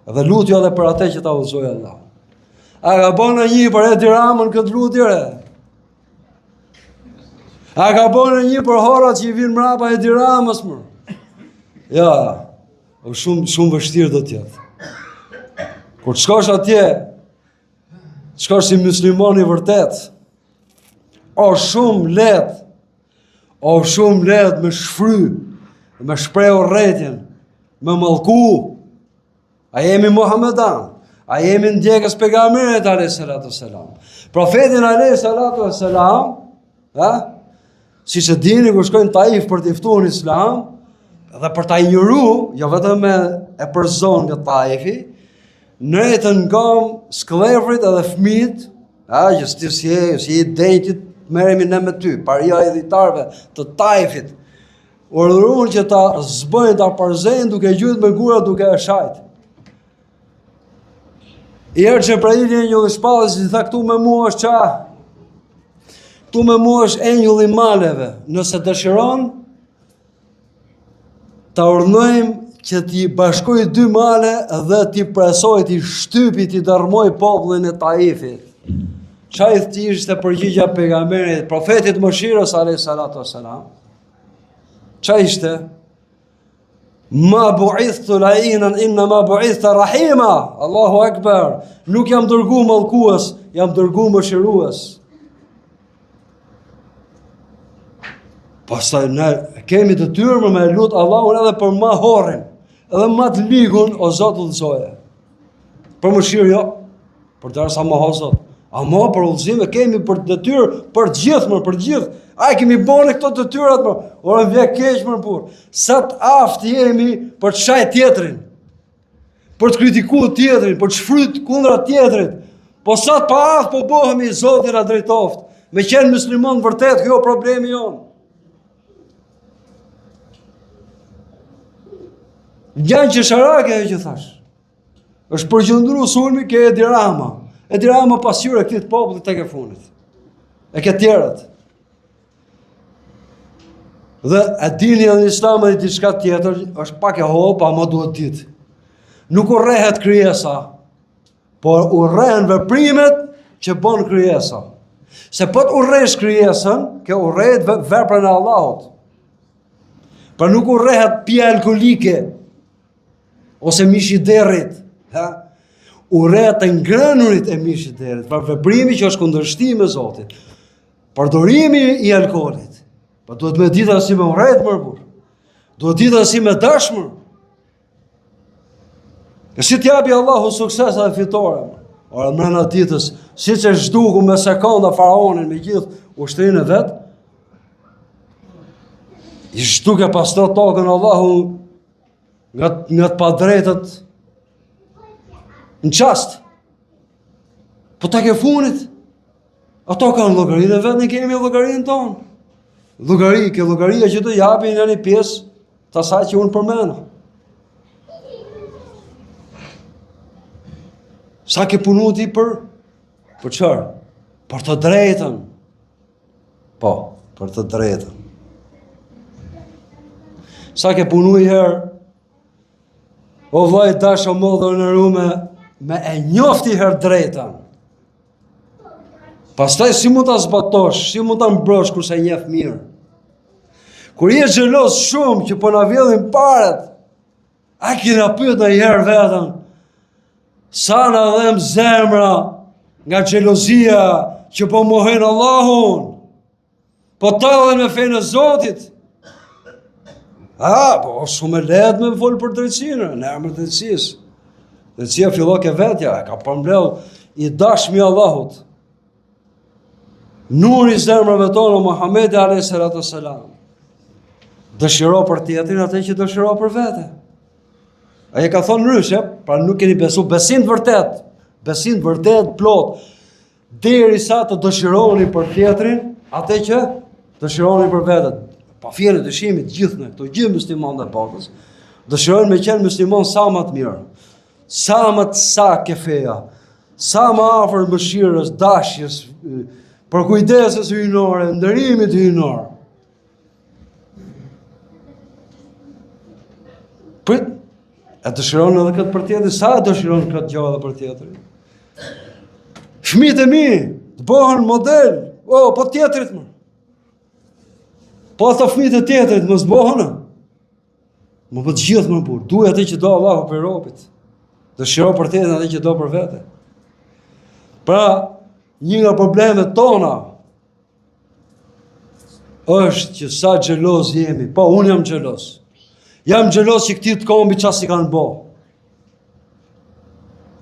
Dhe lutju edhe për atë që ta udhëzoi Allah. A ka bënë një për Edi Ramën këtë lutjere? A ka bënë një për horat që I vinë mrapa Edi Ramës më? Ja, shumë vështirë do tjetë. Kur të shkosh atje, shkosh si muslimon I vërtet, o shumë let me shfry, me shpreu rretjen, me mallku. A jemi Muhammedan, a jemi ndjekës pejgamberit alayhi salatu wassalam. Profetin alayhi salatu wassalam, siç e dini kur shkojnë Taif për të ftuar Islam dhe për ta injoru, jo vetëm e përzon nga Taifi, në jetën ngam skllefrit edhe fëmijët, që si I denjtit merremi ne me ty, paria e dhjetarëve të Taifit. Urdhëruan që ta zbëjnë, ta përzejnë duke gjujt me gura, duke e shajt. I erë që pra I enjulli shpallës, I tha këtu me mua është qa? Këtu me mua është enjulli maleve. Nëse dëshiron, ta urdhnojmë që t'i bashkoj 2 male dhe t'i presoj, t'i shtypi, t'i dërmoj popullin e Taifit. Qa I thti ishte përgjigja pejgamberit, profetit Mëshirës alayhi salatu wassalam? Qa ishte? Ma bu'ithtu la'inan inna ma bu'ithta rahima. Allahu akbar. Nuk jam dërgu mallkues, jam dërgu mëshirues. Pastaj ne kemi të tyrë me lut Allahun edhe për ma horrin, edhe ma të ligun o Zot udhëzoje. Për mëshirë jo, për derisa ma ho Zot. Ama për udhëzime kemi për detyrë për gjithë, për gjithë. Ai kemi bënë këto detyrat, ora vjen keq më burr. Sa të aftë jemi për të shajt tjetrin, për të kritikuar tjetrin, për të shfryt kundra tjetrit. Po sa të pa aftë po bëhemi Zoti na drejtoft. Me qenë musliman vërtet, kjo problemi jon. Gjanë që sharake e që thash, është përgjëndru sulmi ke Edi Rama. Edi Rama pasjur e këtë popullit tek e funit. E këtë tjerët. Dhe e dini edhe Islami e diçka tjetër, është pak e hopa, ama duhet ditë. Nuk urrehet krijesa, por urrehen veprimet që bën krijesa. Se po të urresh krijesën, kjo urrehet veprën e Allahut. Pra nuk urrehet pija alkolike, ose mishi derrit, urrehet të ngrënurit e mishi derrit, pra veprimi që është kundërshtim me Zotin. Përdorimi I alkoolit. Pa duhet me dita si me urrejt mërbur. Duhet dita si me dashmër. E si t'japi Allahu sukses dhe fitore. Ora mrena ditës, si që zhduku me sekonda faraonin me gjithë ushtrinë e vetë, I zhduke pas të tokën Allahu nga të padrejtët në qast. Po ta ke funit. Ato kanë llogarinë e vetë, ne kemi llogarinë tonë. Llogaria që do japin në një pjesë të asaj që unë përmend. Sa ke punu ti për çfarë? Për të drejtën. Po, për të drejtën. Sa ke punu i herë, o vllai dash o modër në rume, me e njofti herë drejtën. Pastaj si mund ta zbatosh, si mund ta mbrosh kur sa njeh mirë. Kur je xheloz shumë që po na vjedhin paret, a kena pyet ndonjëherë veten, sa na dhem zemra nga xhelozia që po mohojnë Allahun, po tallen me fenë e Zotit. Po shumë e lehtë me fol për drejtsinë, në emër të drejtësisë. Drejtësia fillon ke vetja, ka përmbledh i dashmi Allahut. Nuri i zemrave tona Muhamedi alayhis salam. Dëshiro për tjetrin atë që dëshiro për vete. Ai ka thonë ndryshe, pra nuk keni besim të vërtet plot, derisa të dëshironi për tjetrin atë që dëshironi për vete. Pa fjalë dëshimit gjithë ne, këto gjithë muslimanë e botës, dëshirojnë me qenë musliman sa më të mirë, sa më të saktë feja, sa më afër mëshirës, dashjes, për kujdesës hyjnore, ndërimit hyjnor. Prit, e dëshiron edhe këtë për tjetrin, sa e dëshiron këtë gjë edhe për tjetrin. Fëmijët e mi, të bëhen model, po tjetrit më. Po ato fëmijët e tjetrit mos bëhen. Më të gjithë më burr, duhet atë që do Allahu për robit. Dëshiro për tjetrin atë që do për vete. Pra, një nga problemet tona është që sa xheloz jemi. Po, unë jam xheloz. Jam xheloz që këti të kombi qa si kanë bo.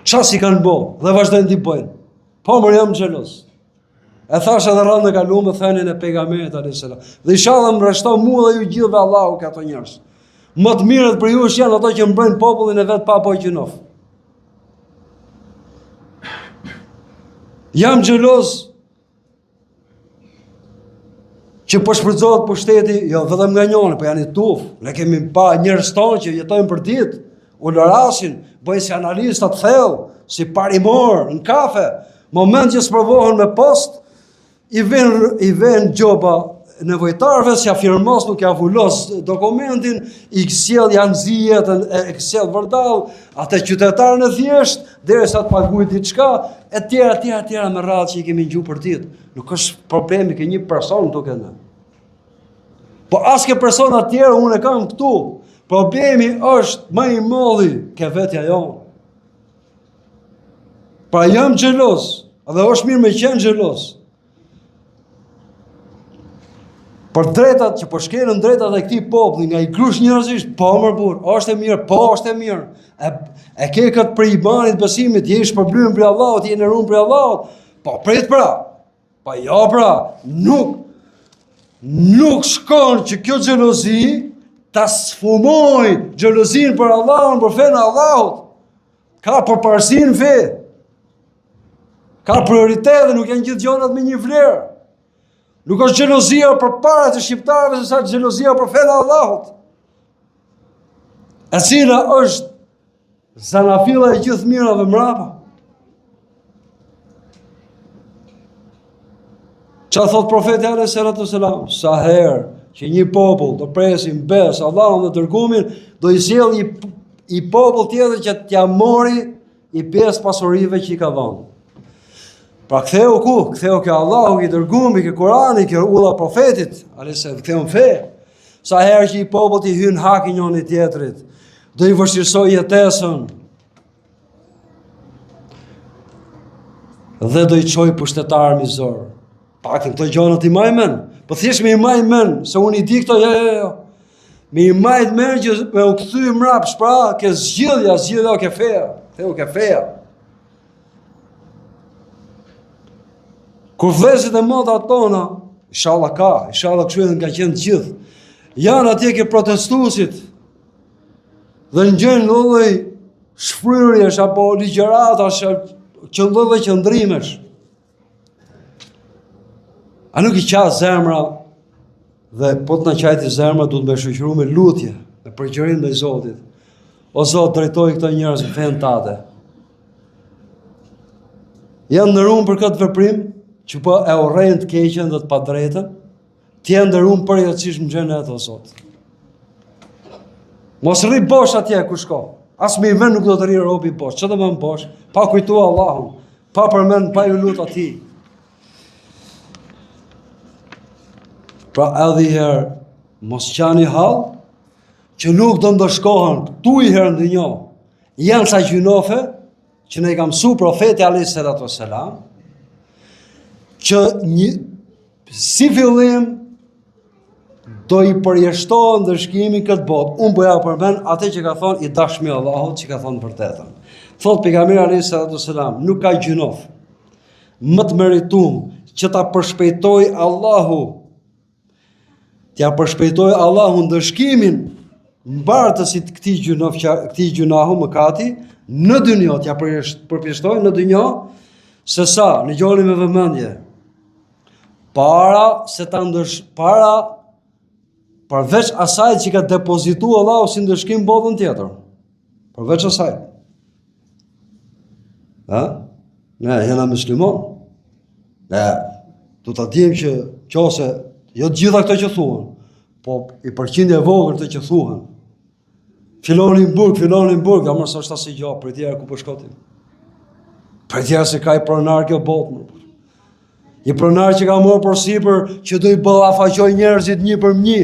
Qa si kanë bo, dhe vazhdojnë t'i bëjnë. Po, mërë jam xheloz. E thash edhe rrallë në kaluar me thënien e pejgamberit alayhis salam. Dhe inshallah më rreshton mua dhe ju gjithëve Allahu ka ato njerëz. Më të mirët për ju janë ato që mbrojnë popullin e vet pa po gjinof. Jam xheloz që po shfrytëzohet pushteti, jo vetëm nga njëri, po janë i tuf. Ne kemi pa njerëz tonë që jetojnë për ditë, ulorasin, bëjnë si analistë të thellë, si parimor në kafe, moment që sprovohen me post, i vjen gjoba nevojtarëve si afirmos nuk ja vullos dokumentin, i sjell janë zijetën e sjell vërdall, atë qytetarën e thjesht, derisa të paguajë diçka, etj me radhë që i kemi ngju për ditë. Nuk është problemi ke një person duke ne. Po as ke persona të tjerë unë e kam këtu. Problemi është më i madhi ke vetja jonë. Pra jam xheloz, dhe është mirë me qenë xheloz. Për drejtat që po shkelën drejtat e këtij populli nga i grush njerëzisht, po më burr, është e mirë. E ke këtë për imanit, besimit, je i shpërblyer për Allahut, je në rrumë për Allahut. Po prit pra. Po jo pra, nuk shkon që kjo xhelozi ta sfumoj xhelozin për Allahun, për fenë e Allahut. Ka përparësinë fe. Ka prioritet dhe nuk janë gjithë gjonat me një vlerë. Nuk është xhelozia për para të shqiptarëve, se sa xhelozia për fenë e Allahut. E cila është zanafilla e gjithë mirave mrapa. Qa thot profeti alayhis salam? Sa herë që një popull të presin bes Allahun dhe dërgumin, do i sjell i popull tjetër që t'ja mori i pjesë pasurive që i ka dhënë. Pra ktheu ku? Ktheu ke Allahu, ke dërgumi, ke Kurani, ke ulla profetit, ktheu në fe. Sa herë që i popull t'i hyn haki njëri tjetrit, do i vështirësoj jetesën. Dhe do i çoj pushtetar mizor. Paktën këto gjëra ti majmen, po thjesht me i majmen, se unë i di këto, jo. Me i majmen që me u kthy mrapsh, pra, ke zgjidhja ke feja, theu ke feja. Kur vlezit e moda tona, inshallah kështu edhe nga qenë gjithë, janë atje ke protestuesit, dhe në gjënë lloj shfryrjesh apo ligjëratash lloj qëndrimesh. A nuk I qa zemra dhe po të na qajti zemra duhet me shoqëru me lutje, me përgjërim ndaj Zotit. O Zot, drejtoj këto njerëz në fen tate. Janë ndëruar për këtë veprim që po e urrejnë të keqen dhe të padrejtën, të janë ndëruar përjetësisht në xhenet o Zot. Mos rri bosh atje ku shko. As me vend nuk do të rri robi bosh. Çfarë do të bën bosh? Pa kujtu Allahun, pa përmend, pa ju lut atij. Pra edhe herë mos qani hall që nuk do ndëshkohen tu I herë në dunjë. Janë sa gjunofe që ne I ka mësuar profeti alayhis salatu wassalam që si fillim do I përjeshtohen ndëshkimi këtë botë. Unë po ja përmend atë që ka thonë I dashmi Allahut, që ka thonë vërtetën. Thot pejgamberi alayhis salatu wassalam, nuk ka gjunof më të merituar që ta përshpejtoj Allahu, t'ja përshpejtoj Allahu ndëshkimin mbartësit këtij gjunahu mëkati në dynjë, t'ja përpjeshtoj në dynjë, se sa në gjoni me vëmendje. Para përveç asaj që ka depozitu Allahu si ndëshkim botën tjetër. Përveç asaj. Ne jena muslimon. Ne du ta dim që qose jo të gjitha këto që thuhen, po I përqindje e vogël të që thuhen. Filoni në burg, ja mos është asnjë gjë, për tjera ku po shkotim. Për tjera se ka I pronar kjo botë. I pronar që ka marrë përsipër që do I ballafaqoj njerëzit një për një,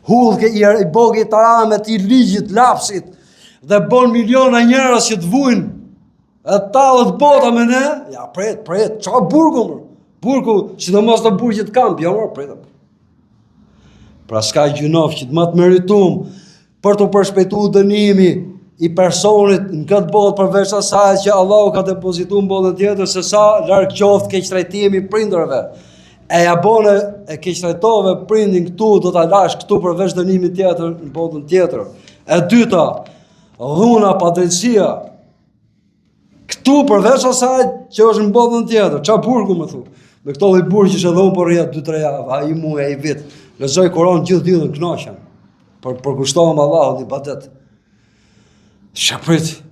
hullke I bogi taramet I ligjit, lapsit, dhe bon miliona njerëz që të vujnë, e talët bota me ne, ja pret, qa burgu më? Burgu, sidomos të burgjit kamp, ja më pret. Pra s'ka gjunof që të më të meritum për të përshpejtu dënimi I personit në këtë botë përveç asaj që Allahu ka depozituar në botën tjetër, se sa larg qoftë keqtrajtimi prindërve. E ja bone e keqtrajtove prindin këtu, do ta lash këtu përveç dënimit tjetër në botën tjetër. E dyta, dhuna, padrejtësia. Këtu përveç asaj që është në botën tjetër. Qa burgu më thu? Me këto lloj burgë që dhon por rrjet 2-3 javë, ai muaj, ai vit. Lexoj Kur'an gjithë ditën kënaqem. Për kushtohem Allahut ibadet. Shaprit.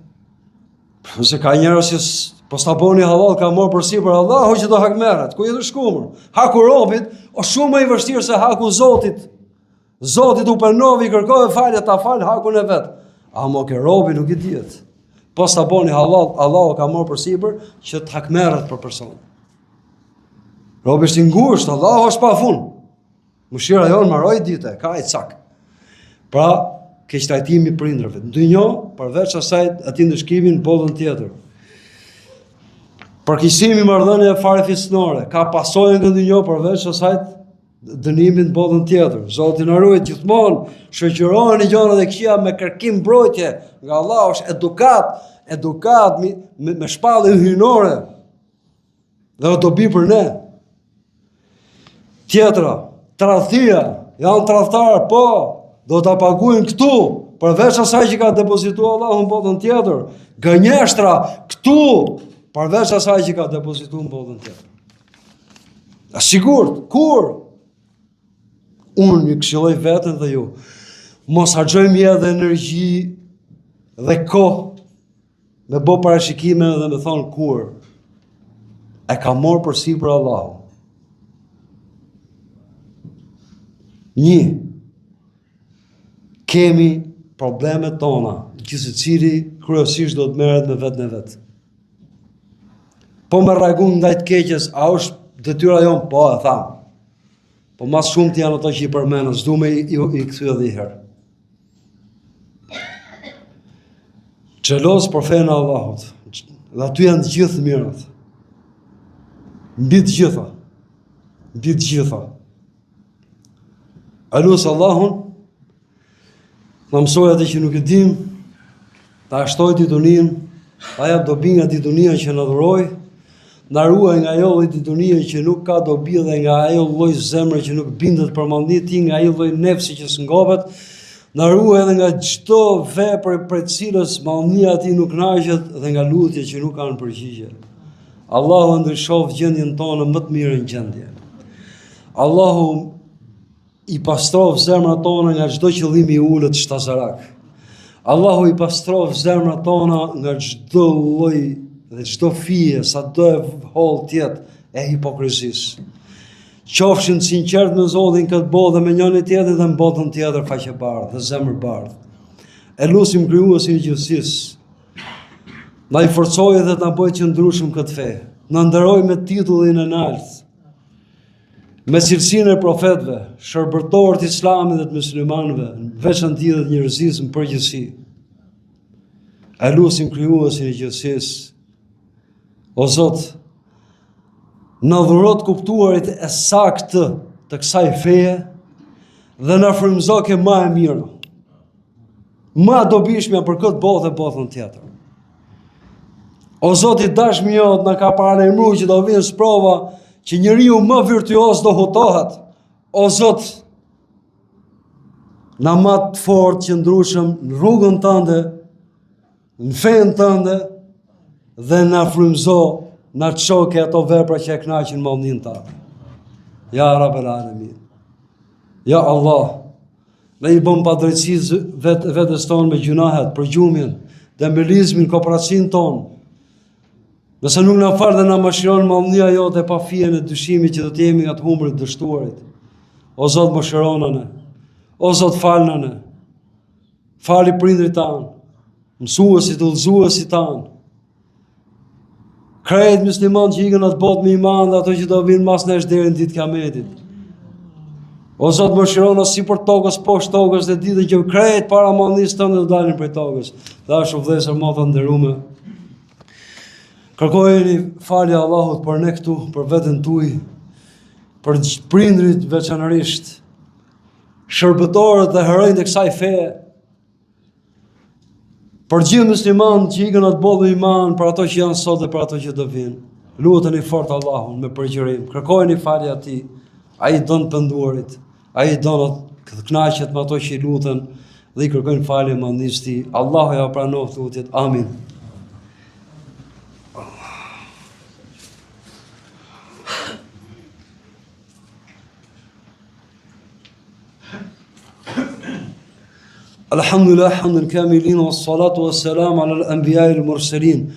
Nëse ka njerëz që po sta boni halal ka marrë përsipër Allahu që do hakmerret. Ku jetë shkumër? Haku robit është shumë më I vështirë se haku Zotit. Zoti u përnovi, kërkove falje, ta fal hakun e vet. Amo ke robi nuk I dihet. Po sta boni halal, Allahu ka marrë përsipër që të hakmerret për person. Robi është I ngushtë, Allahu është pafund. Mëshira jonë mbaroi dite, ka I cak. Pra, keqtrajtimi prindërve. Në dynjë, përveç asaj aty ndëshkimin në botën tjetër. Përkeqësimi marrëdhënie fare fisnore, ka pasojën në dynjë përveç asaj dënimin në botën tjetër. Zoti na ruaj gjithmonë, shoqëroheni gjërat e këqija me kërkim mbrojtje nga Allahu, është edukat me shpallje hyjnore. Dhe do bi për ne. Tjetra, tradhtia, janë tradhtar, po, do ta paguajnë këtu, përveç asaj që ka depozituar Allahu në botën tjetër. Gënjeshtra këtu, përveç asaj që ka depozituar në botën tjetër. A sigurt, kur? Unë ju këshilloj veten dhe ju, mos harxojmë edhe energji dhe kohë me bë parashikime dhe me thonë kur. E ka marrë përsipër Allahu. Kemi problemet tona, që secili kryesisht do të merret me vetën e vet. Po me reagon ndaj të keqes, a është detyra jon? Po, e tham. Po mas shumë të janë ato që I përmendën, s'du me I kthy edhe herë. Xheloz për fenë e Allahut. Dhe aty janë të gjithë mirat. Mbi të gjitha. Alus Allahun, na mësoj atë që nuk e dim, ta shtoj ditunin, ta jap dobi nga ditunia që na dhuroi, na ruaj nga ajo lloj ditunie që nuk ka dobi dhe nga ajo lloj zemre që nuk bindet për mallëni ti, nga ajo lloj nefsi që s'ngopet, na ruaj edhe nga çdo vepër për cilës mallënia ti nuk kënaqet dhe nga lutjet që nuk kanë përgjigje. Allahu ndryshov gjendjen tonë më të mirë në gjendje. Allahu i pastrov zemrat tona nga çdo qëllimi i ulët shtazarak. Allahu i pastrov zemrat tona nga çdo lloj dhe çdo fije, sa do e holl tjetë e hipokrizisë. Qofshin sinqert me Zotin këtë botë dhe me njëri tjetrin dhe në botën tjetër faqe bardhë dhe zemër bardhë. E lutim Krijuesin e gjithësisë, na i forcojë dhe na bëjë që ndryshëm këtë fe, na nderoj me titullin e lartë, me cilësinë e profetëve, shërbëtorët të Islamit dhe të muslimanëve, veçantë dhe njerëzisë në përgjithësi. E lutim Krijuesin e gjithësisë, o Zot, në dhurot kuptuarit e saktë të kësaj feje dhe në frymëzo ke ma e mirë, ma dobishmja për këtë botë dhe botën tjetër. O Zot i dashmi jot në ka paralajmëruar që do vinë sprova që njeriu më virtuoz do hutohet. O Zot, na më të fortë që ndrushëm në rrugën tënde, në fenë tënde dhe na frymëzo na të shoke ato vepra që e knaqin mallnin ta. Ja Rabbel Alamin. Ja Allah, ne i bëm padrejtësi vetes tonë me gjunahet, për gjumjen, dhe me lizmin, kooperacinë tonë. Nëse nuk na fal dhe na mëshiron mallnia jote pa fijen e dyshimit që do të jemi nga të humbrit dështuarit. O Zot mëshirona ne. O Zot falna ne. Fali prindrit tanë, mësuesit, udhëzuesit tanë. Krejt musliman që ikën atë botë me iman dhe ato që do vinë mas nesh deri në ditë kiametit. O Zot mëshirona si për tokës, poshtë tokës dhe ditën që krejt para mallnisë tënde do dalin prej tokës. Dashur vëllezër, mota nderuar, kërkojeni falje Allahut për ne këtu, për veten tuaj, për prindrit veçanërisht, shërbëtorët dhe herojtë e kësaj feje, për gjithë muslimanë që ikën atë botë me iman, për ato që janë sot dhe për ato që do vinë. Luteni fort Allahun me përgjërim, kërkojeni falje atij, ai don të penduarit, ai don të kënaqet me ato që i luten dhe i kërkojnë falje mallnisë tij. Allahu ja pranoft lutjet. Amin. Alhamdulillah, hamdan kamilin, wa salatu wa salam ala al-anbiya al-mursalin,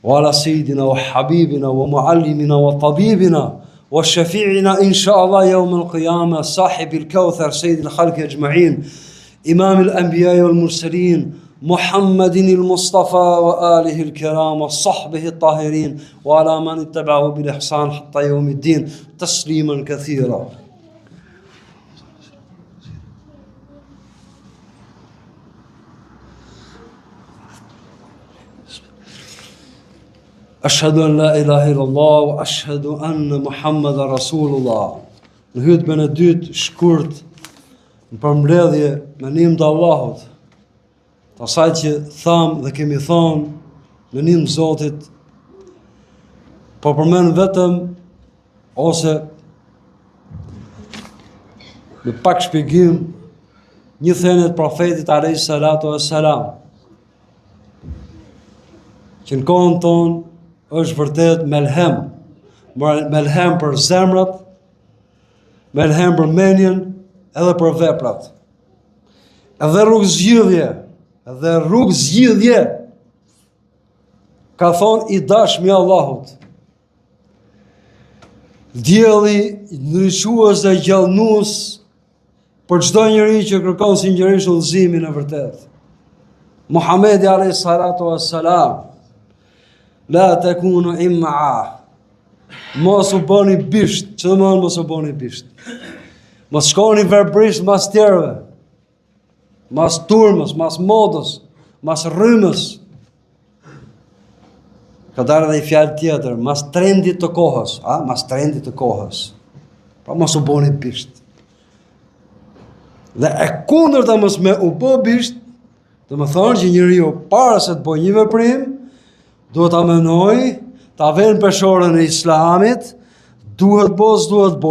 wa ala sayyidina wa habibina wa muallimina wa tabibina wa shafi'ina inshallah yawm al-qiyamah, sahib al-kawthar, sayyid al-khalq ajma'in, imam al-anbiya wal-mursalin, Muhammadin al-Mustafa wa alihi al-kiram wa sahbihi al-tahirin wa ala man ittaba'ahu bil ihsan hatta yawm ad-din, tasliman kathira. Ashhadu an la ilaha illallah wa ashhadu anna Muhammadan Rasulullah. Në hutbën e dytë shkurt në përmbledhje me nimë të Allahut, të asaj që tham dhe kemi thonë në nimë Zotit, po përmend vetëm ose me pak shpjegim një thënie të profetit alayhi salatu wassalam, që në kohën tonë është vërtet melhem për zemrat, melhem për mendjen edhe për veprat. Edhe rrugë zgjidhje, ka thonë i dashmi Allahut. Dielli ndryshues dhe gjallënues për çdo njeri që kërkon sinqerisht udhëzimin e vërtet. Muhamedi alayhi salatu wassalam, la takunu im'a. Mos u bëni bisht, që do mos u bëni bisht. Mos shkoni verbrisht mas tjerëve, mas turmës, mas modës, mas rrymës. Ka darë dhe i fjalë tjetër, mas trendit të kohës, mas trendit të kohës. Pra mos u bëni bisht. Dhe e kundërta mos me u bë bisht, do të thonë që njeriu para se të bëjë një veprim, duhet ta menoj, ta vënë peshorën e Islamit, duhet bo,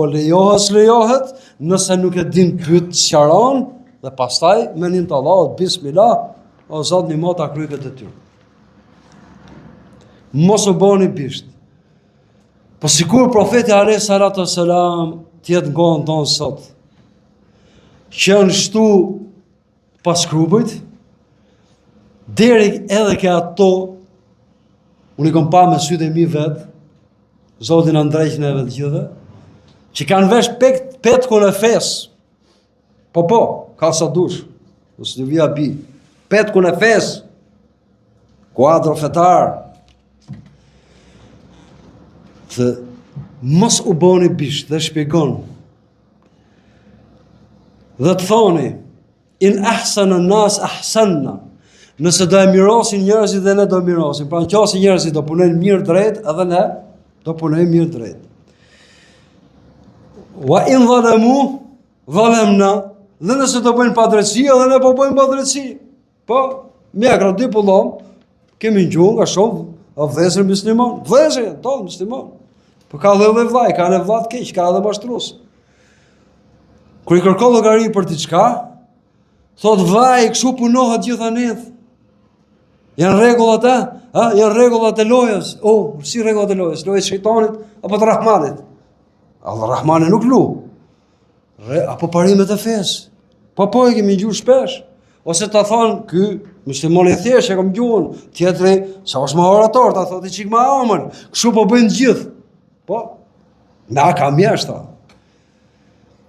lejohet, nëse nuk e din pyet sqaron dhe pastaj me nim të Allahut, bismillah, o Zot më ta kryej këtë detyrë. mos u boni bisht. Po sikur profeti alayhi salatu wassalam tjetë ngon tonë sot, që janë shtu pas krupit, deri edhe ke ato, unë i kom pa me sytë e mi vetë, Zotin Andrej që neve të gjithë, që kanë vesh petkun e fesë, po, ka sa dush, nësë një vija bi, petkun e fesë, kuadro fetar, të mos u boni bisht dhe shpjegon, dhe të thoni, in ahsana nas ahsanna, nëse do e mirosin njerëzit dhe ne do mirosin, pra në qasi njerëzit do punojnë mirë drejt, edhe ne do punojnë mirë drejt. Wa in dhalemu, dhalemna, dhe nëse do bëjnë padrejtësi, edhe ne po bëjnë padrejtësi. Po, mjekra dy pullon, kemi ngjuar nga shumë vëllezër musliman, vëllezër tonë musliman. Po ka dhe vllaj, ka në vllat keq, ka edhe mashtrues. Kur i kërkon llogari për diçka, thot vllai, kështu punohet gjitha net. Janë rregullat janë rregullat e lojës. Si rregullat e lojës? Loja e shejtanit apo të Rahmanit? Allah Rahmani nuk lu. Apo parimet e fesë. Po e kemi gjuar shpesh. Ose ta thon ky muslimani thjesht e kam gjuhën, tjetri sa është më orator, ta thotë çik më amër. Kështu po bëjnë gjithë. Po, na ka mjeshta.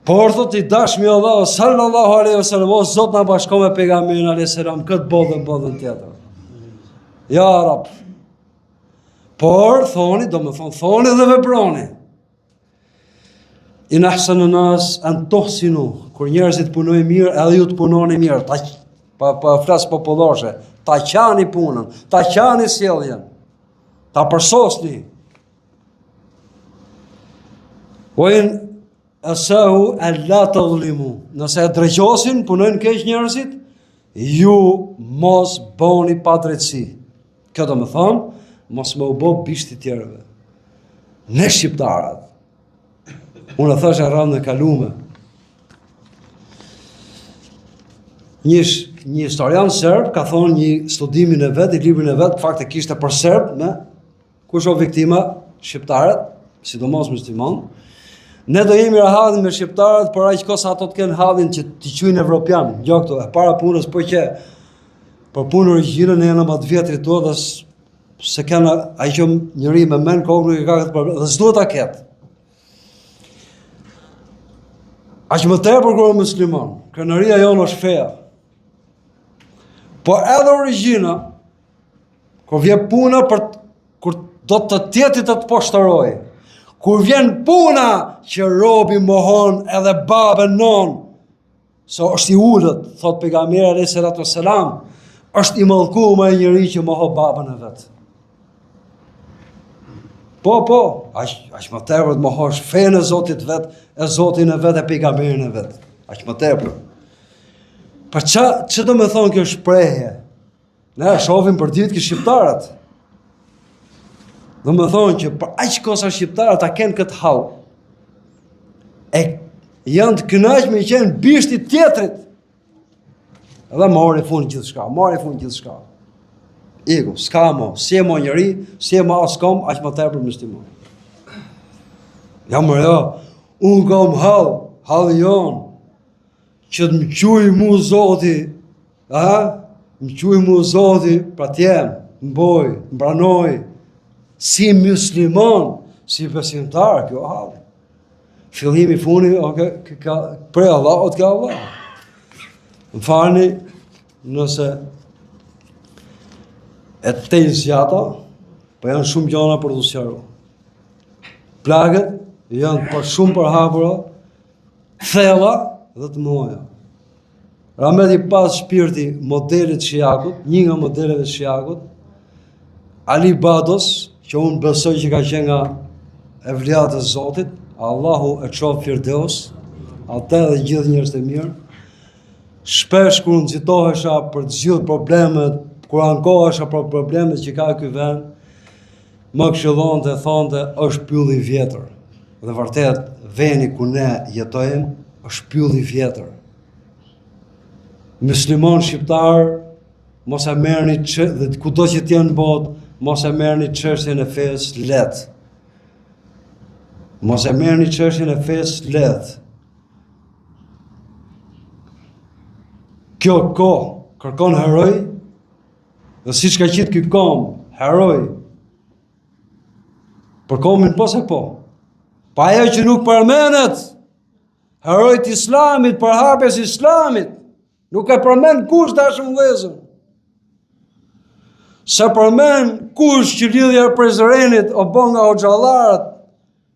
Por thot i dashmi Allah sallallahu alaihi wasallam, o Zot na bashko me pejgamberin alaihi salam këtë botë dhe botën tjetër. Ja Rab. Por thoni dhe veproni. In ahsana nas an tuhsinu, kur njerëzit punojnë mirë, edhe ju të punoni mirë. Pa flas popullore, ta qani punën, ta qani sjelljen. Ta përsosni. Ojnë asahu alla të dhlimu. Nëse e drejqosin, punojnë keq njerëzit, ju mos boni pa drejtësi. Kjo do me thonë, mos me u bo bishti tjerëve. Ne shqiptarat, unë e thashe rrëmë në kalume, një historian serb ka thonë një studimin e vetë, i librin e vetë, fakt e kishte për serb, kush o viktima shqiptaret, sidomos musliman. Ne do jemi rahadhin me shqiptarët, por aq kosa ato të kenë hadhin që t'i quajnë evropian. Jo këto, e para punës po që për punë origjinën e janë më të vjetrit to dhe se kanë ai që njëri me mend kokën nuk e ka këtë problem dhe s'duhet ta ketë. Aq më tepër kur musliman, kënaqëria jonë është feja. Po edhe origjina, kur vjen puna kur do të tjetit të poshtarojë. Kur vjen puna që robi mohon edhe babën non, se është i ullët, thot pejgamberi alayhi salatu wassalam, është i mallkuar ai njeri që mohon babën e vet. Po, aq më tepër të mohosh fenë e Zotit vet, e Zotin e vet e pejgamberin e vet. Aq më tepër. Për ç'a do të thonë kjo shprehje? Ne e shohim për ditë që shqiptarët. Do më thonë që për aq kosa shqiptarët ta kenë këtë hall. E janë të kënaqur me qenë bishti tjetrit. Edhe mori fund gjithçka. Iku, s'ka mo, si e mo njëri, si e mo askom, aq më tepër musliman. Ja më unë kam halli jon, që të më quaj mu Zoti, më quaj mu Zoti, pra t'jem, mboj, mbranoj, si musliman, si besimtar, kjo halli. Fillimi funi, prej Allahut ka Allah. Më falni, nëse e të zjata, po janë shumë gjana për të sqaruar. Plagët janë shumë përhapura, thella dhe të mëdha. Rahmet i pas shpirti modelit Shiakut, një nga modeleve të Shiakut, Ali Bados, që unë besoj që ka qenë nga evliat e Zotit, Allahu e qof Firdeus, atë dhe gjithë njerëz të mirë. Shpesh kur nxitohesha për të gjithë problemet, kur ankohesha për problemet që ka ky vend, më këshillonte, thonte, është pyll i vjetër. Dhe vërtet, vendi ku ne jetojmë është pyll i vjetër. Musliman shqiptar, mos e merrni dhe kudo që t'jenë në botë, mos e merrni çështjen e fesë lehtë. Mos e merrni çështjen e fesë lehtë. Kjo kohë kërkon heroj, dhe siç ka qenë ky kom, heroj. Për komin po se po. Pa ajo që nuk përmenet, herojt islamit, për hapjes islamit, nuk e përmen kush dashur vëllezër. Se përmen kush që lidhja e prezrenit o bën nga hoxhallarët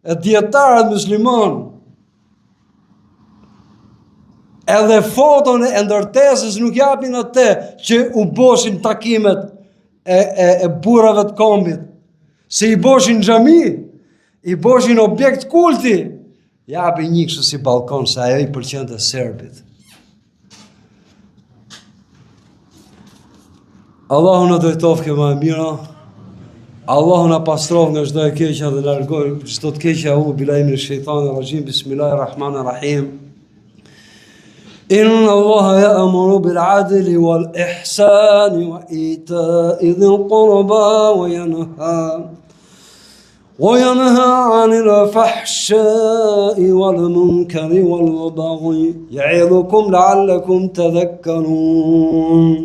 e dietarët musliman. Edhe foton e ndërtesës nuk japin atë që u boshin takimet e burrave të kombit. Se i boshin xhami, i boshin objekt kulti, japi një kështu si balkon se ajo i pëlqente serbit. Allahu na drejtoft ke më e mira. Allahu na pastrof nga çdo e keqja dhe largoj çdo të keqja u billahi min shejtanir rajim. Bismillahirrahmanirrahim. إن الله يأمر بالعدل والإحسان وإيتاء ذي القربى وينهى عن الفحشاء والمنكر والبغي يعظكم لعلكم تذكرون